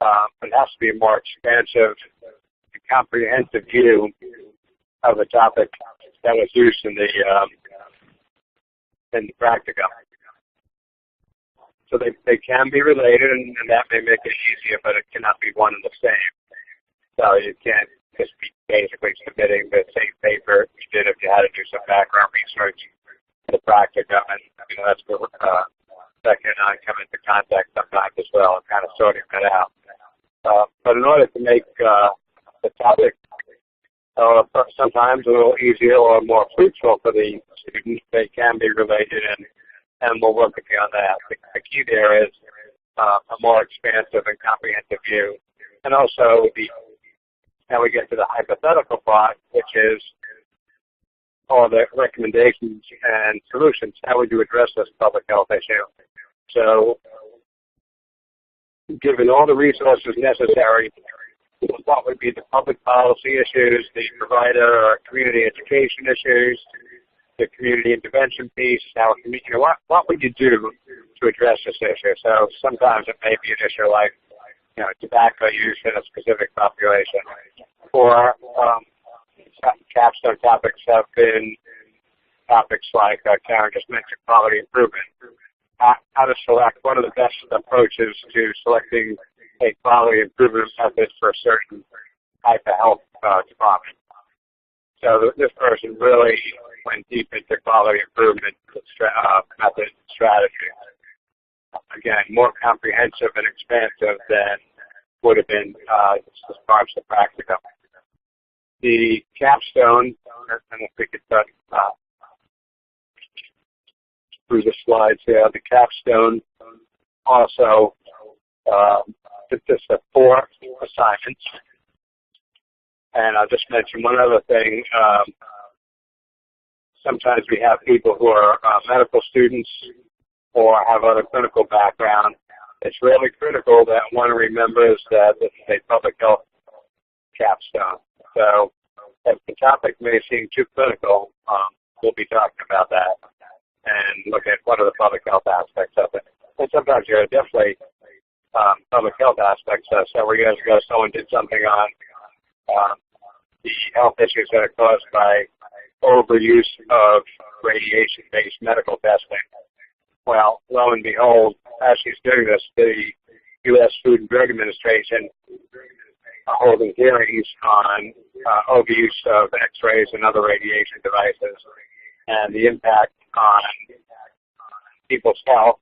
But it has to be a more expansive and comprehensive view of a topic that was used in the practicum. So they can be related, and that may make it easier, but it cannot be one and the same. So you can't just be basically submitting the same paper you did if you had to do some background research for the practicum, and that's where Becca and I come into contact sometimes as well, and kind of sorting that out. But in order to make the topic sometimes a little easier or more fruitful for the students, they can be related, and we'll work with you on that. The key there is a more expansive and comprehensive view. And also, now we get to the hypothetical part, which is all the recommendations and solutions. How would you address this public health issue? So, given all the resources necessary, what would be the public policy issues, the provider or community education issues, the community intervention piece, what would you do to address this issue? So sometimes it may be an issue like, tobacco use in a specific population, or capstone topics have been topics like Karen just mentioned, quality improvement. How to select, what are the best approaches to selecting a quality improvement method for a certain type of health department. So this person really went deep into quality improvement method strategy. Again, more comprehensive and expansive than would have been as far as the practicum. The capstone, and if we could start through the slides here, the capstone also consists of 4 assignments. And I'll just mention one other thing. Sometimes we have people who are medical students or have other clinical background. It's really critical that one remembers that this is a public health capstone. So if the topic may seem too clinical, we'll be talking about that and look at what are the public health aspects of it. And sometimes there are definitely public health aspects. Several years ago, someone did something on the health issues that are caused by overuse of radiation-based medical testing. Well, lo and behold, as she's doing this, the U.S. Food and Drug Administration are holding hearings on overuse of X-rays and other radiation devices and the impact on people's health.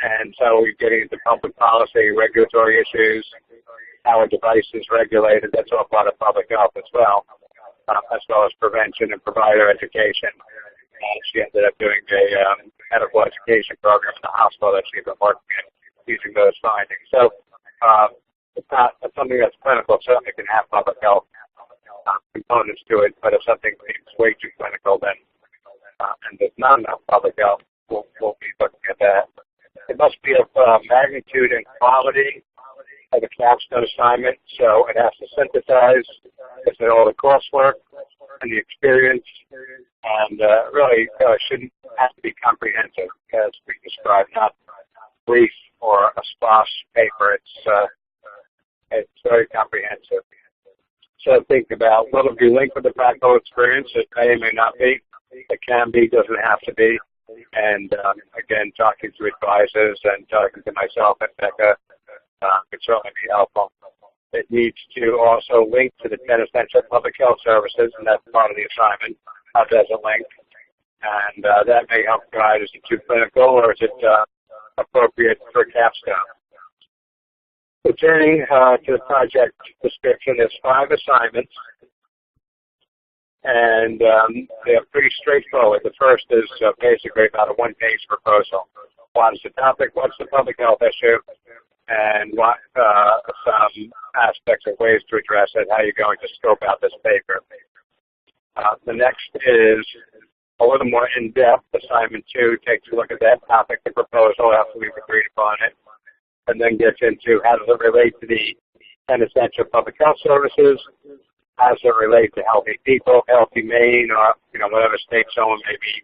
And so we're getting into public policy, regulatory issues, how a device is regulated. That's all part of public health as well as prevention and provider education. She ended up doing a medical education program in the hospital that she's been working in using those findings. So it's not something that's clinical. Certainly can have public health components to it, but if something seems way too clinical, then and there's not enough public health, we'll be looking at that. It must be of magnitude and quality of a capstone assignment, so it has to synthesize all the coursework and the experience, and really shouldn't have to be comprehensive, as we described, not brief or a sparse paper. It's very comprehensive. So think about what will be linked with the practical experience. It may or may not be. It can be, doesn't have to be. And again, talking to advisors and talking to myself and Becca could certainly be helpful. It needs to also link to the 10 essential public health services, and that's part of the assignment. How does it link? And that may help guide, is it too clinical or is it appropriate for capstone? Returning to the project description, there's 5 assignments, and they're pretty straightforward. The first is basically about a 1-page proposal. What is the topic? What's the public health issue? And what some aspects of ways to address it, how you're going to scope out this paper. The next is a little more in-depth. Assignment 2 takes a look at that topic, the proposal, after we've agreed upon it, and then gets into how does it relate to the 10 essential public health services, how does it relate to healthy people, healthy Maine, or whatever state someone may be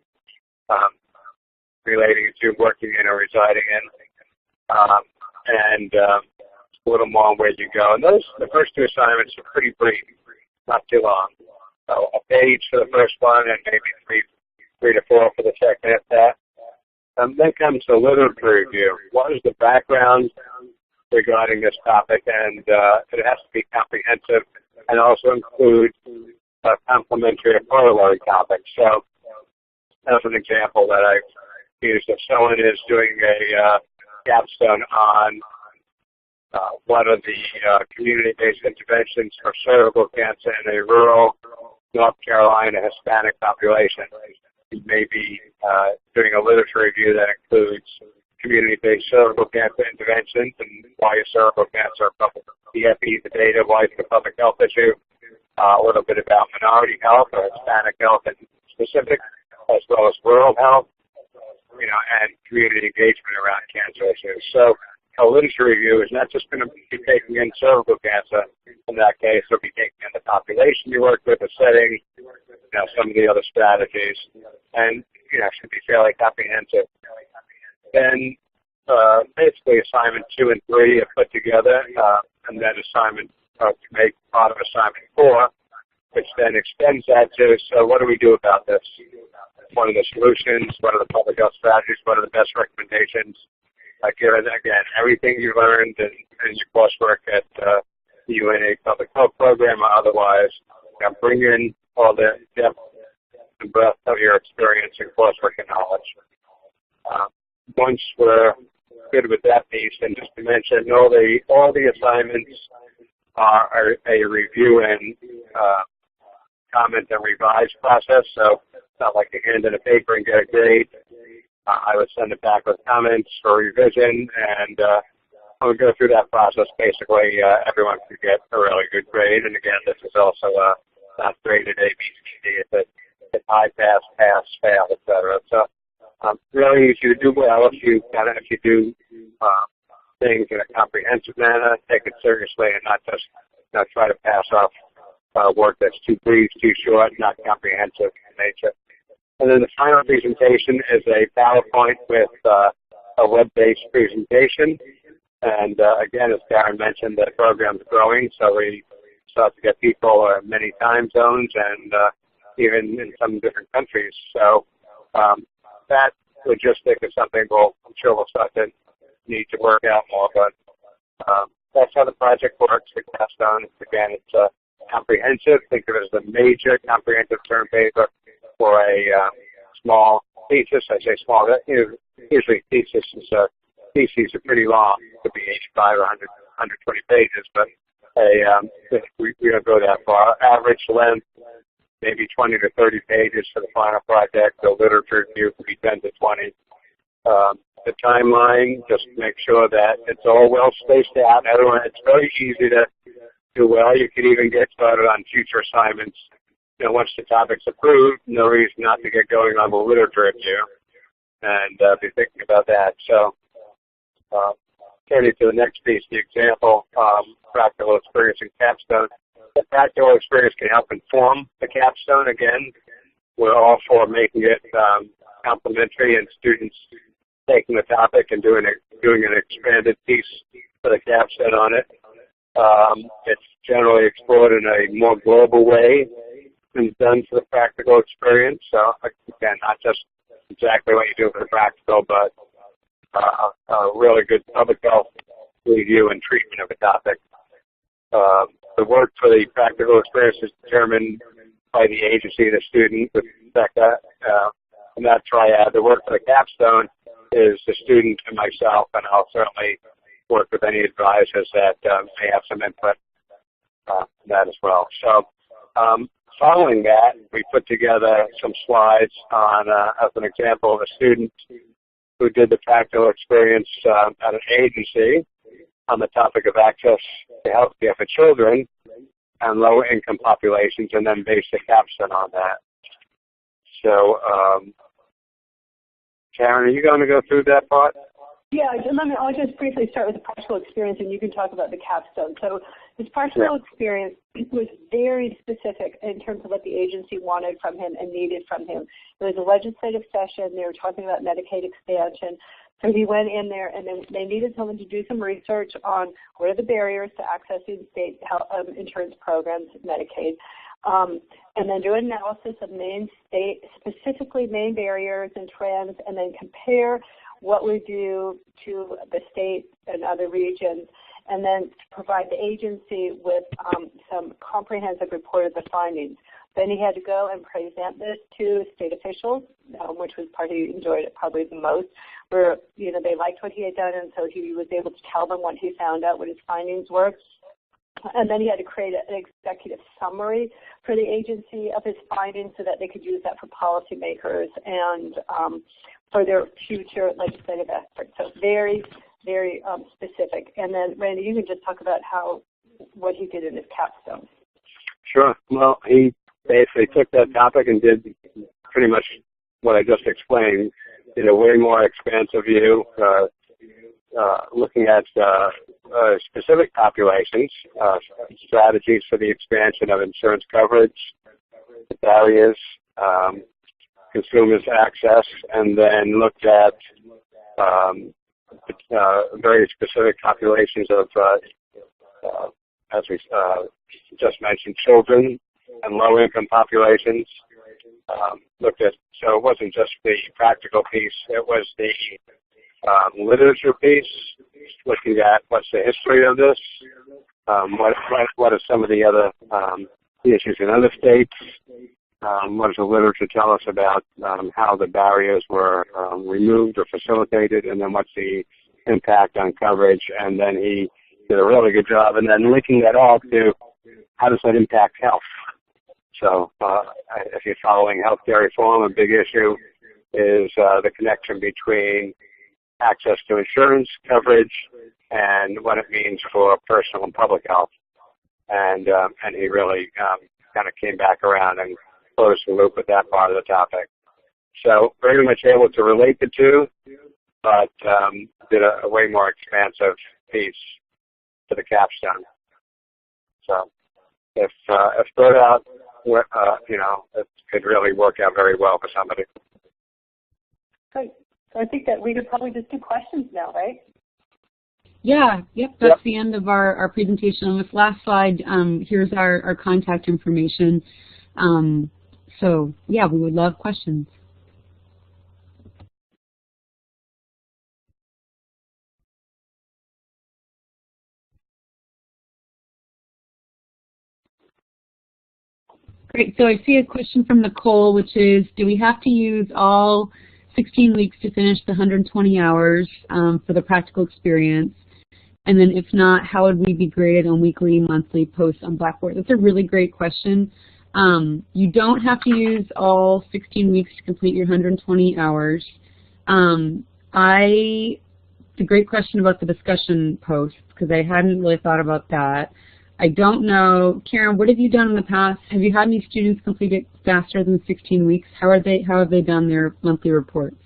relating to, working in, or residing in. And a little more on where you go. And the first 2 assignments are pretty brief, not too long. So a page for the first one and maybe 3 to 4 for the second at that. Then comes the literature review. What is the background regarding this topic? And it has to be comprehensive and also include complementary or corollary topics. So as an example that I've used, if someone is doing a capstone on what are the community-based interventions for cervical cancer in a rural North Carolina Hispanic population. You may be doing a literature review that includes community-based cervical cancer interventions and why is cervical cancer the epi, the data, why is it a public health issue, a little bit about minority health or Hispanic health in specific, as well as rural health, and community engagement around cancer issues. So a literature review is not just going to be taking in cervical cancer. In that case, it'll be taking in the population you work with, the setting, some of the other strategies, and should be fairly comprehensive. Then basically assignment 2 and 3 are put together, and then assignment to make part of assignment 4, which then extends that to, so what do we do about this? What are the solutions? What are the public health strategies? What are the best recommendations? Given, again, everything you learned in your coursework at the UNE Public Health Program or otherwise, bring in all the depth and breadth of your experience and coursework and knowledge. Once we're good with that piece, and just to mention, all the assignments are a review and comment and revise process, so it's not like you hand in a paper and get a grade. I would send it back with comments for revision, and when we go through that process, basically everyone can get a really good grade. And again, this is also not graded A, B, C, D. It's high, pass, fail, etc. So really easy to do well if you do things in a comprehensive manner, take it seriously, and not just try to pass off work that's too brief, too short, not comprehensive in nature. And then the final presentation is a PowerPoint with a web-based presentation. And again, as Karen mentioned, the program's growing, so we start to get people in many time zones and even in some different countries. So that logistic is something I'm sure we'll start to need to work out more. But that's how the project works with Capstone. Again, it's comprehensive. Think of it as the major comprehensive term paper for a small thesis. I say small. Usually theses are pretty long. It could be 85 or 100, 120 pages, but we don't go that far. Average length maybe 20 to 30 pages for the final project. The literature review could be 10 to 20. The timeline, just make sure that it's all well spaced out. Otherwise, it's very easy to do well. You can even get started on future assignments. You know, once the topic's approved, no reason not to get going on the literature review and be thinking about that. So, turning to the next piece, the example, practical experience in Capstone. The practical experience can help inform the Capstone. Again, we're all for making it complementary and students taking the topic and doing an expanded piece for the Capstone on it. It's generally explored in a more global way than done for the practical experience. So again, not just exactly what you do for the practical, but a really good public health review and treatment of a topic. The work for the practical experience is determined by the agency, the student, with SECA, and that triad. The work for the Capstone is the student and myself, and I'll certainly work with any advisors that may have some input on that as well. So following that, we put together some slides on, as an example of a student who did the practical experience at an agency on the topic of access to health care for children and low-income populations, and then based the Capstone on that. So, Karen, are you going to go through that part? Yeah, I'll just briefly start with the practical experience, and you can talk about the Capstone. So his practical experience was very specific in terms of what the agency wanted from him and needed from him. It was a legislative session. They were talking about Medicaid expansion. So he went in there, and then they needed someone to do some research on what are the barriers to accessing state health insurance programs, Medicaid, and then do an analysis of specifically main barriers and trends, and then compare what we do to the state and other regions, and then provide the agency with some comprehensive report of the findings. Then he had to go and present this to state officials, which was part he enjoyed it probably the most, where they liked what he had done, and so he was able to tell them what he found out, what his findings were. And then he had to create an executive summary for the agency of his findings so that they could use that for policymakers and for their future legislative efforts. So very, very specific. And then, Randy, you can just talk about what he did in his Capstone. Sure. Well, he basically took that topic and did pretty much what I just explained, did a way more expansive view, looking at specific populations, strategies for the expansion of insurance coverage, barriers, consumers' access, and then looked at very specific populations of, as we just mentioned, children and low-income populations. Looked at, so it wasn't just the practical piece, it was the literature piece, looking at what's the history of this, what are some of the other issues in other states, what does the literature tell us about how the barriers were removed or facilitated, and then what's the impact on coverage, and then he did a really good job, and then linking that all to how does that impact health. So if you're following healthcare reform, a big issue is the connection between access to insurance coverage and what it means for personal and public health. And he really kind of came back around and closed the loop with that part of the topic. So very much able to relate the two, but did a way more expansive piece to the Capstone. So if thought out, it could really work out very well for somebody. Great. So I think that we could probably just do questions now, right? Yeah, yep, that's the end of our presentation. On this last slide, here's our contact information. So, yeah, we would love questions. Great, so I see a question from Nicole, which is, do we have to use all 16 weeks to finish the 120 hours for the practical experience? And then if not, how would we be graded on weekly, monthly posts on Blackboard? That's a really great question. You don't have to use all 16 weeks to complete your 120 hours. It's a great question about the discussion posts, because I hadn't really thought about that. I don't know, Karen, what have you done in the past? Have you had any students complete it faster than 16 weeks? How have they done their monthly reports?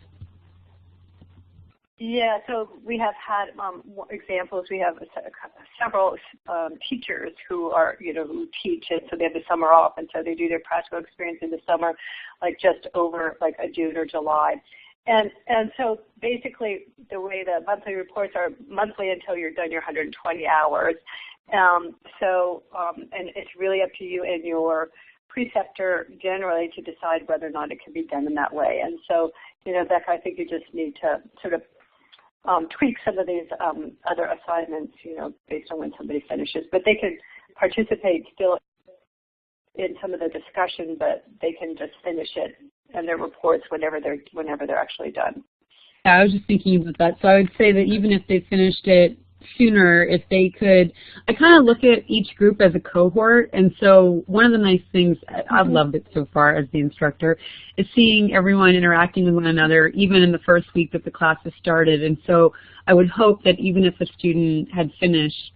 Yeah, so we have had examples. We have several teachers who are, who teach it, so they have the summer off, and so they do their practical experience in the summer, like just over like a June or July. And so basically the way the monthly reports are monthly until you're done your 120 hours. And it's really up to you and your preceptor generally to decide whether or not it can be done in that way. And so, Becca, I think you just need to sort of tweak some of these other assignments, based on when somebody finishes. But they can participate still in some of the discussion, but they can just finish it and their reports whenever they're actually done. Yeah, I was just thinking about that. So I would say that even if they finished it sooner, if they could, I kind of look at each group as a cohort, and so one of the nice things, I've loved it so far as the instructor, is seeing everyone interacting with one another even in the first week that the class has started. And so I would hope that even if a student had finished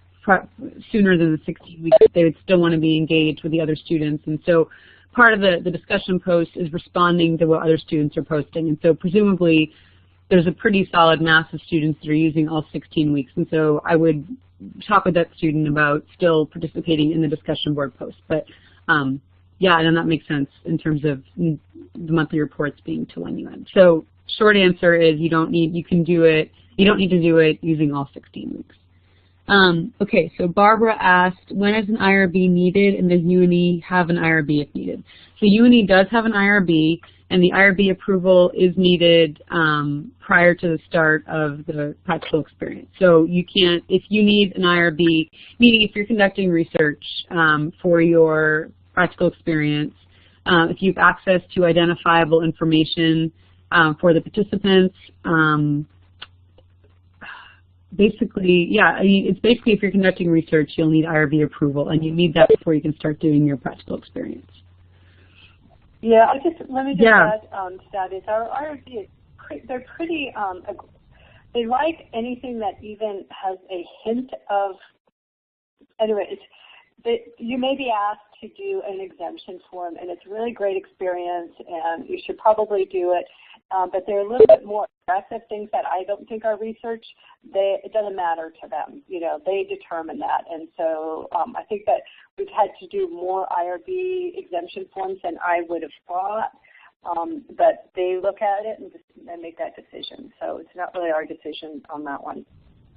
sooner than the 16 weeks, they would still want to be engaged with the other students. And so part of the discussion post is responding to what other students are posting. And so presumably there's a pretty solid mass of students that are using all 16 weeks. And so I would talk with that student about still participating in the discussion board post. But yeah, and that makes sense in terms of the monthly reports being to when you end. So short answer is you don't need to do it using all 16 weeks. Okay, so Barbara asked, when is an IRB needed, and does UNE have an IRB if needed? So UNE does have an IRB, and the IRB approval is needed prior to the start of the practical experience. So you can't, if you need an IRB, meaning if you're conducting research for your practical experience, if you have access to identifiable information for the participants, basically, yeah, I mean, it's basically if you're conducting research, you'll need IRB approval, and you need that before you can start doing your practical experience. Yeah, let me just add to that is our IRB, they're pretty, they like anything that even has a hint of, anyway, you may be asked to do an exemption form, and it's a really great experience, and you should probably do it. But they're a little bit more aggressive things that I don't think are research. It doesn't matter to them. They determine that. And so I think that we've had to do more IRB exemption forms than I would have thought. But they look at it and make that decision. So it's not really our decision on that one.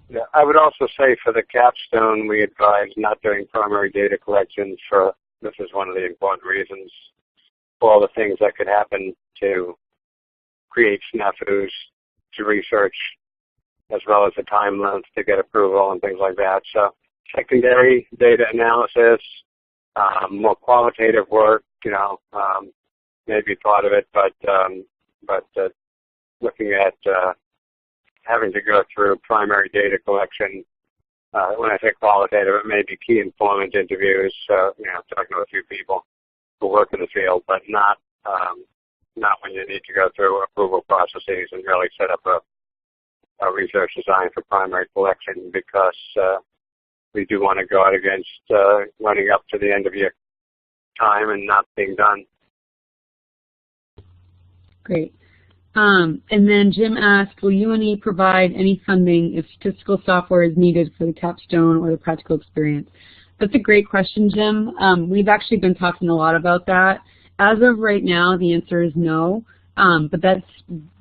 Yeah, I would also say for the capstone, we advise not doing primary data collections this is one of the important reasons, for all the things that could happen to create snafus to research, as well as the time length to get approval and things like that. So secondary data analysis, more qualitative work, maybe part of it, but looking at having to go through primary data collection. When I say qualitative, it may be key informant interviews, talking to a few people who work in the field, but not when you need to go through approval processes and really set up a research design for primary collection, because we do want to guard against running up to the end of your time and not being done. Great. And then Jim asked, will UNE provide any funding if statistical software is needed for the capstone or the practical experience? That's a great question, Jim. We've actually been talking a lot about that. As of right now, the answer is no, but that's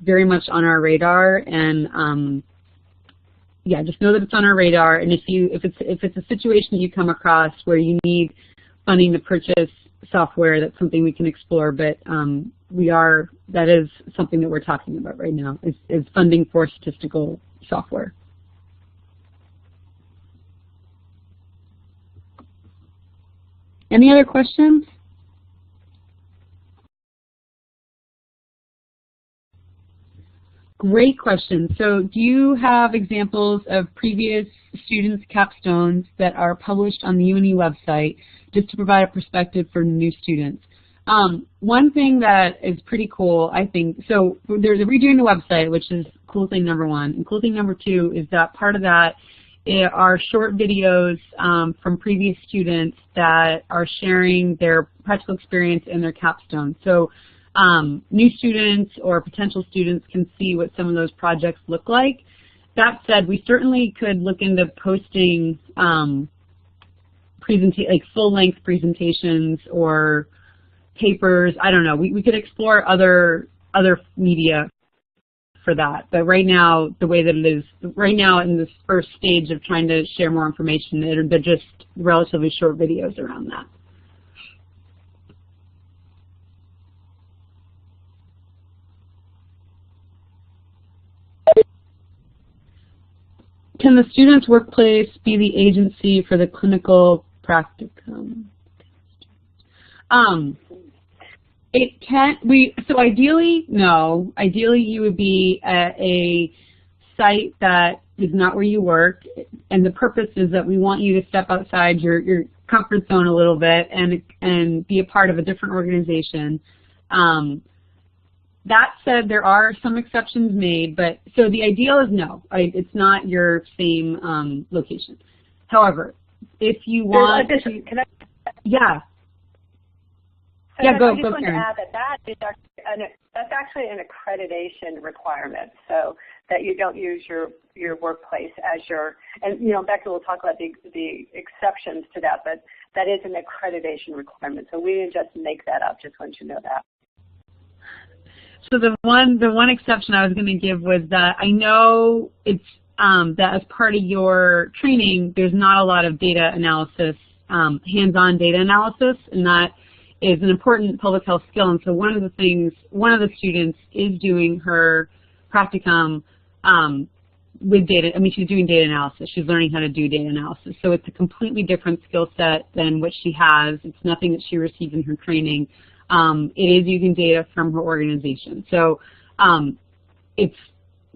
very much on our radar. And yeah, just know that it's on our radar. And if it's a situation that you come across where you need funding to purchase software, that's something we can explore. But that is something that we're talking about right now, is funding for statistical software. Any other questions? Great question. So do you have examples of previous students' capstones that are published on the UNE website, just to provide a perspective for new students? One thing that is pretty cool, I think, so they're redoing the website, which is cool thing number one. And cool thing number two is that part of that are short videos from previous students that are sharing their practical experience and their capstone. So new students or potential students can see what some of those projects look like. That said, we certainly could look into posting like full-length presentations or papers. I don't know. We could explore other media for that. But right now, the way that it is, right now in this first stage of trying to share more information, they're just relatively short videos around that. Can the student's workplace be the agency for the clinical practicum? It can. So ideally, no. Ideally, you would be at a site that is not where you work, and the purpose is that we want you to step outside your comfort zone a little bit and be a part of a different organization. That said, there are some exceptions made, but so the ideal is no. It's not your same location. However, if you want to, yeah. So yeah, I go, just want Karen. to add that's actually an accreditation requirement, so that you don't use your workplace as your, and Becca will talk about the exceptions to that, but that is an accreditation requirement. So we didn't just make that up. Just want you to know that. So the one exception I was going to give was that I know it's that as part of your training, there's not a lot of data analysis, hands-on data analysis, and that is an important public health skill. And so one of the students is doing her practicum with data. I mean, she's doing data analysis. She's learning how to do data analysis. So it's a completely different skill set than what she has. It's nothing that she received in her training. It is using data from her organization. So it's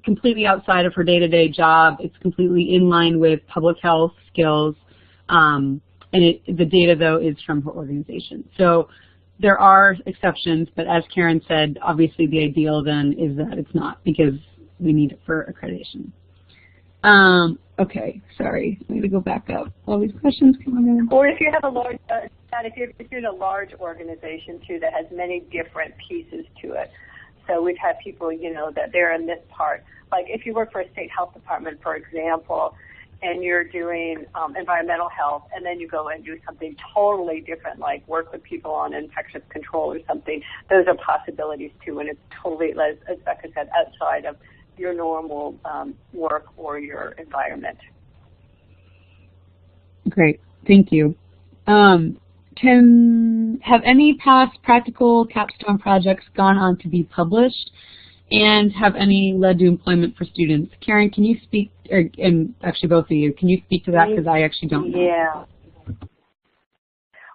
completely outside of her day-to-day job. It's completely in line with public health skills. And the data, though, is from her organization. So there are exceptions, but as Karen said, obviously the ideal then is that it's not, because we need it for accreditation. Okay, sorry. I'm going to go back up. All these questions coming in. Or if you have a large, if you're in a large organization, too, that has many different pieces to it. So we've had people, that they're in this part. Like if you work for a state health department, for example, and you're doing environmental health, and then you go and do something totally different, like work with people on infectious control or something, those are possibilities too, and it's totally, as Becca said, outside of your normal work or your environment. Great, thank you. Have any past practical capstone projects gone on to be published, and have any led to employment for students? Karen, can you speak, and actually both of you, can you speak to that, because I actually don't know. Yeah.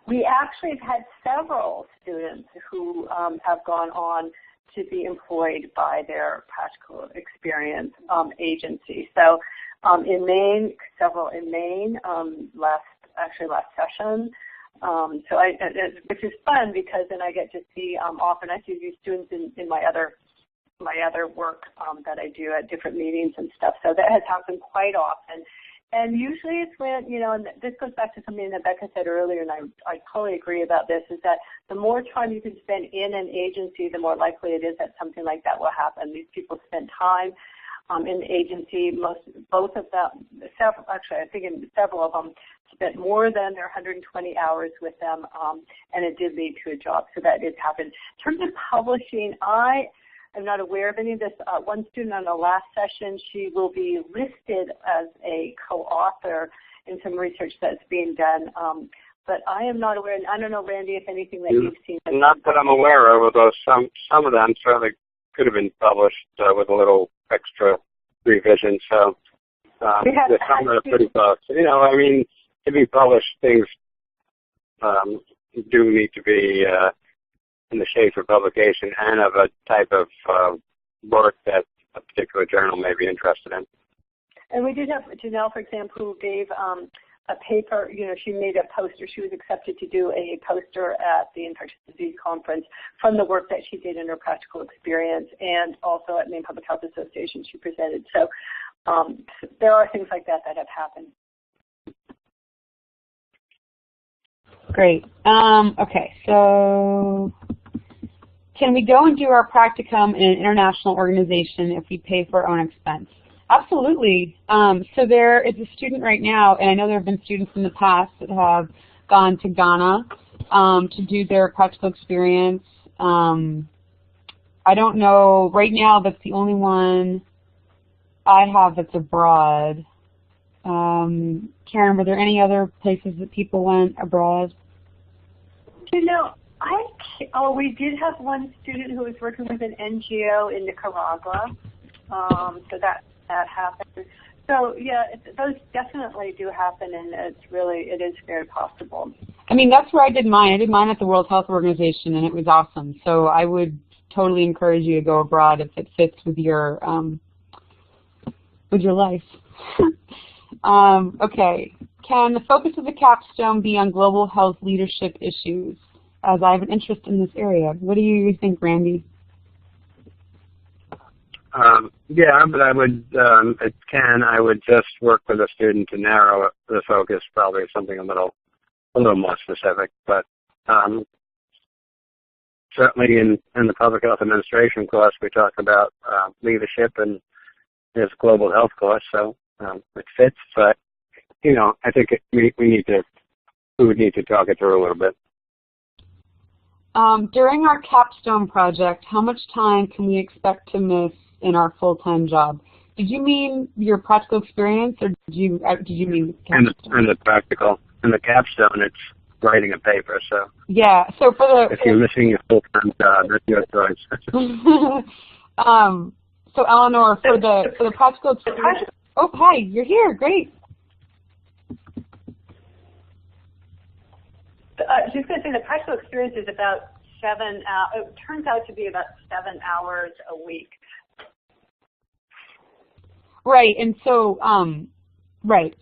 We actually have had several students who have gone on to be employed by their practical experience agency. So in Maine, several in Maine, last session. Which is fun, because then I get to see, often I see these students in my other work that I do at different meetings and stuff. So that has happened quite often. And usually it's when, and this goes back to something that Becca said earlier, and I totally agree about this, is that the more time you can spend in an agency, the more likely it is that something like that will happen. These people spend time in the agency. Both of them, I think several of them spent more than their 120 hours with them, and it did lead to a job. So that did happen. In terms of publishing, I'm not aware of any of this. One student on the last session, she will be listed as a co-author in some research that's being done, but I am not aware. And I don't know, Randy, if anything that you've seen. Not that I'm aware of, although some of them certainly could have been published with a little extra revision. So some are pretty close. To be published, things do need to be in the shape for publication and of a type of work that particular journal may be interested in. And we did have Janelle, for example, who gave a paper, she made a poster. She was accepted to do a poster at the Infectious Disease Conference from the work that she did in her practical experience, and also at Maine Public Health Association she presented. So there are things like that that have happened. Great. Okay, so can we go and do our practicum in an international organization if we pay for our own expense? Absolutely. So there is a student right now, and I know there have been students in the past that have gone to Ghana to do their practical experience. I don't know, right now that's the only one I have that's abroad. Karen, were there any other places that people went abroad? We did have one student who was working with an NGO in Nicaragua, so that happened. So yeah, those definitely do happen, and it is very possible. I mean, that's where I did mine. I did mine at the World Health Organization, and it was awesome. So I would totally encourage you to go abroad if it fits with your life. Okay. Can the focus of the capstone be on global health leadership issues? As I have an interest in this area. What do you think, Randy? Yeah, but I would, I would just work with a student to narrow the focus, probably something a little more specific. But certainly in the public health administration course, we talk about leadership, and there's a global health course, so it fits. But I think we would need to talk it through a little bit. During our capstone project, how much time can we expect to miss in our full-time job? Did you mean your practical experience, or did you mean capstone? And the practical. In the capstone, it's writing a paper. So yeah. So if you're missing your full-time job, that's your choice. So Eleanor, for the practical experience. Oh, hi, you're here. Great. Just going to say the practical experience is about 7 hours. It turns out to be about 7 hours a week. Right, and so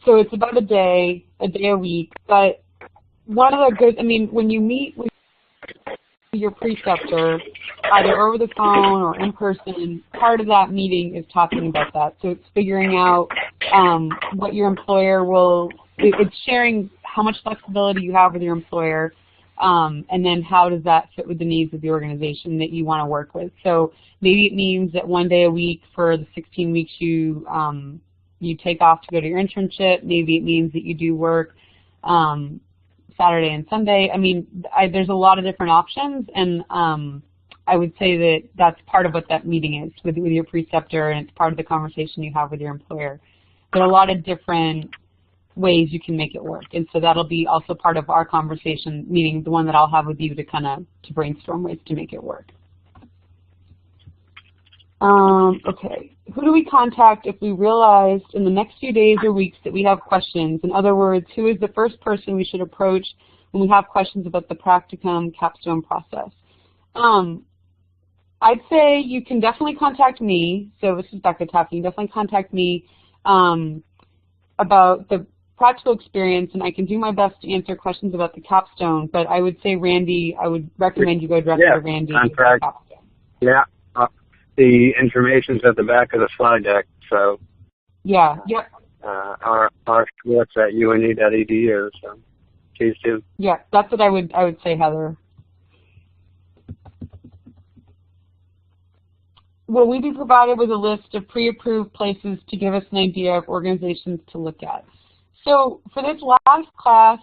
so it's about a day a week. But one of the when you meet with your preceptor, either over the phone or in person, part of that meeting is talking about that. So it's figuring out what your employer will. It's sharing how much flexibility you have with your employer, and then how does that fit with the needs of the organization that you want to work with. So maybe it means that one day a week for the 16 weeks you take off to go to your internship. Maybe it means that you do work Saturday and Sunday. I mean, there's a lot of different options, and I would say that that's part of what that meeting is with your preceptor, and it's part of the conversation you have with your employer. There are a lot of different ways you can make it work, and so that'll be also part of our conversation meeting, the one that I'll have with you to brainstorm ways to make it work. Okay, who do we contact if we realized in the next few days or weeks that we have questions? In other words, who is the first person we should approach when we have questions about the Practicum capstone process? I'd say you can definitely contact me. So this is Becca talking. Definitely contact me about the practical experience, and I can do my best to answer questions about the capstone. But I would say, Randy, I would recommend you go directly to Randy. Yeah, the information's at the back of the slide deck. So yeah, yep. Our what's at UNE.edu. So please do. Yeah, that's what I would say, Heather. Will we be provided with a list of pre-approved places to give us an idea of organizations to look at? So for this last class,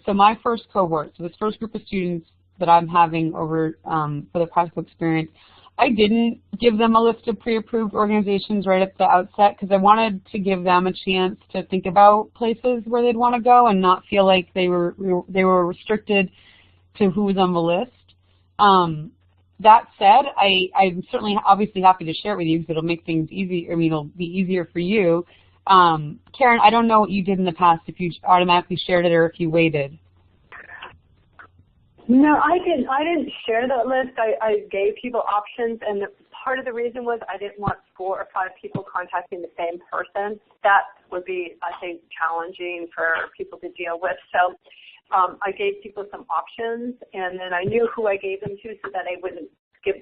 so my first cohort, so this first group of students that I'm having over for the practical experience, I didn't give them a list of pre-approved organizations right at the outset because I wanted to give them a chance to think about places where they'd want to go and not feel like they were restricted to who was on the list. That said, I'm certainly obviously happy to share it with you because it'll make things easy. I mean, it'll be easier for you. Karen, I don't know what you did in the past, if you automatically shared it or if you waited. No, I didn't share that list. I gave people options, and part of the reason was I didn't want 4 or 5 people contacting the same person. That would be, I think, challenging for people to deal with. So I gave people some options, and then I knew who I gave them to so that I wouldn't give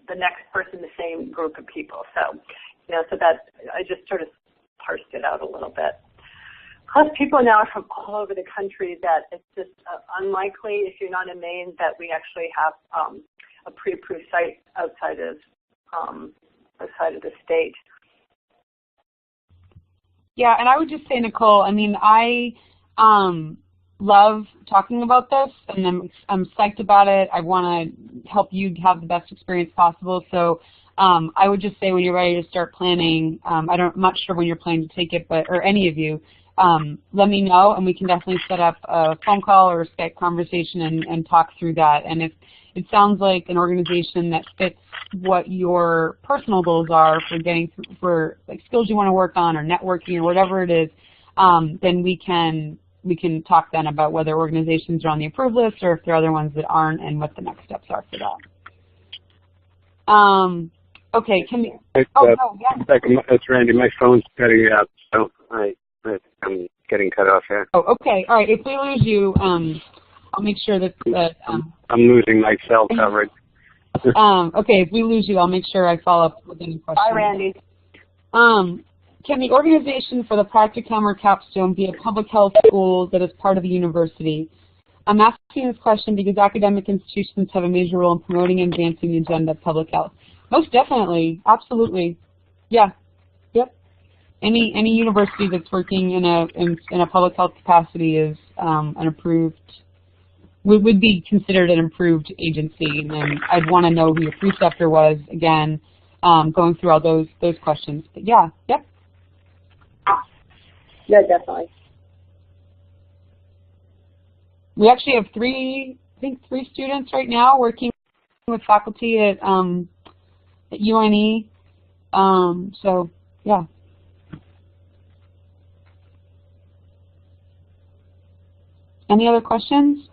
the next person the same group of people. So, so that I just sort of parsed it out a little bit. Plus, people now are from all over the country that it's just unlikely, if you're not in Maine, that we actually have a pre-approved site outside of the state. Yeah, and I would just say, Nicole, I mean, I love talking about this, and I'm psyched about it. I want to help you have the best experience possible. So I would just say when you're ready to start planning, I'm not sure when you're planning to take it, or any of you, let me know, and we can definitely set up a phone call or a Skype conversation and talk through that. And if it sounds like an organization that fits what your personal goals are for like skills you want to work on or networking or whatever it is, then we can talk then about whether organizations are on the approved list or if there are other ones that aren't and what the next steps are for that. Okay, can we? Yeah. It's Randy. My phone's cutting out, so I'm getting cut off here. Oh, okay. All right. If we lose you, I'll make sure that. I'm losing my cell coverage. Okay. If we lose you, I'll make sure I follow up with any questions. Bye, Randy. Can the organization for the Practicum or Capstone be a public health school that is part of the university? I'm asking this question because academic institutions have a major role in promoting and advancing the agenda of public health. Most definitely, absolutely, yeah, yep. Any university that's working in a public health capacity is an approved, would be considered an approved agency, and then I'd want to know who your preceptor was again, going through all those questions. But yeah, yep. Yeah, definitely. We actually have three students right now working with faculty at UNE. So yeah. Any other questions?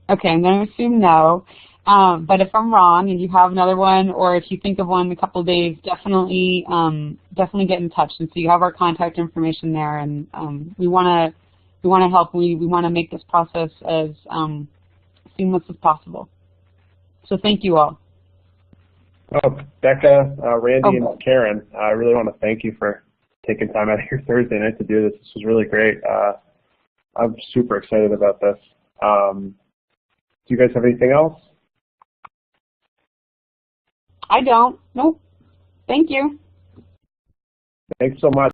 Okay, I'm going to assume no. But if I'm wrong and you have another one, or if you think of one in a couple of days, definitely get in touch. And so you have our contact information there, and we want to help. We want to make this process as seamless as possible. So thank you all. Oh, Becca, Randy, and Karen, I really want to thank you for taking time out of your Thursday night to do this. This was really great. I'm super excited about this. Do you guys have anything else? I don't. Nope. Thank you. Thanks so much.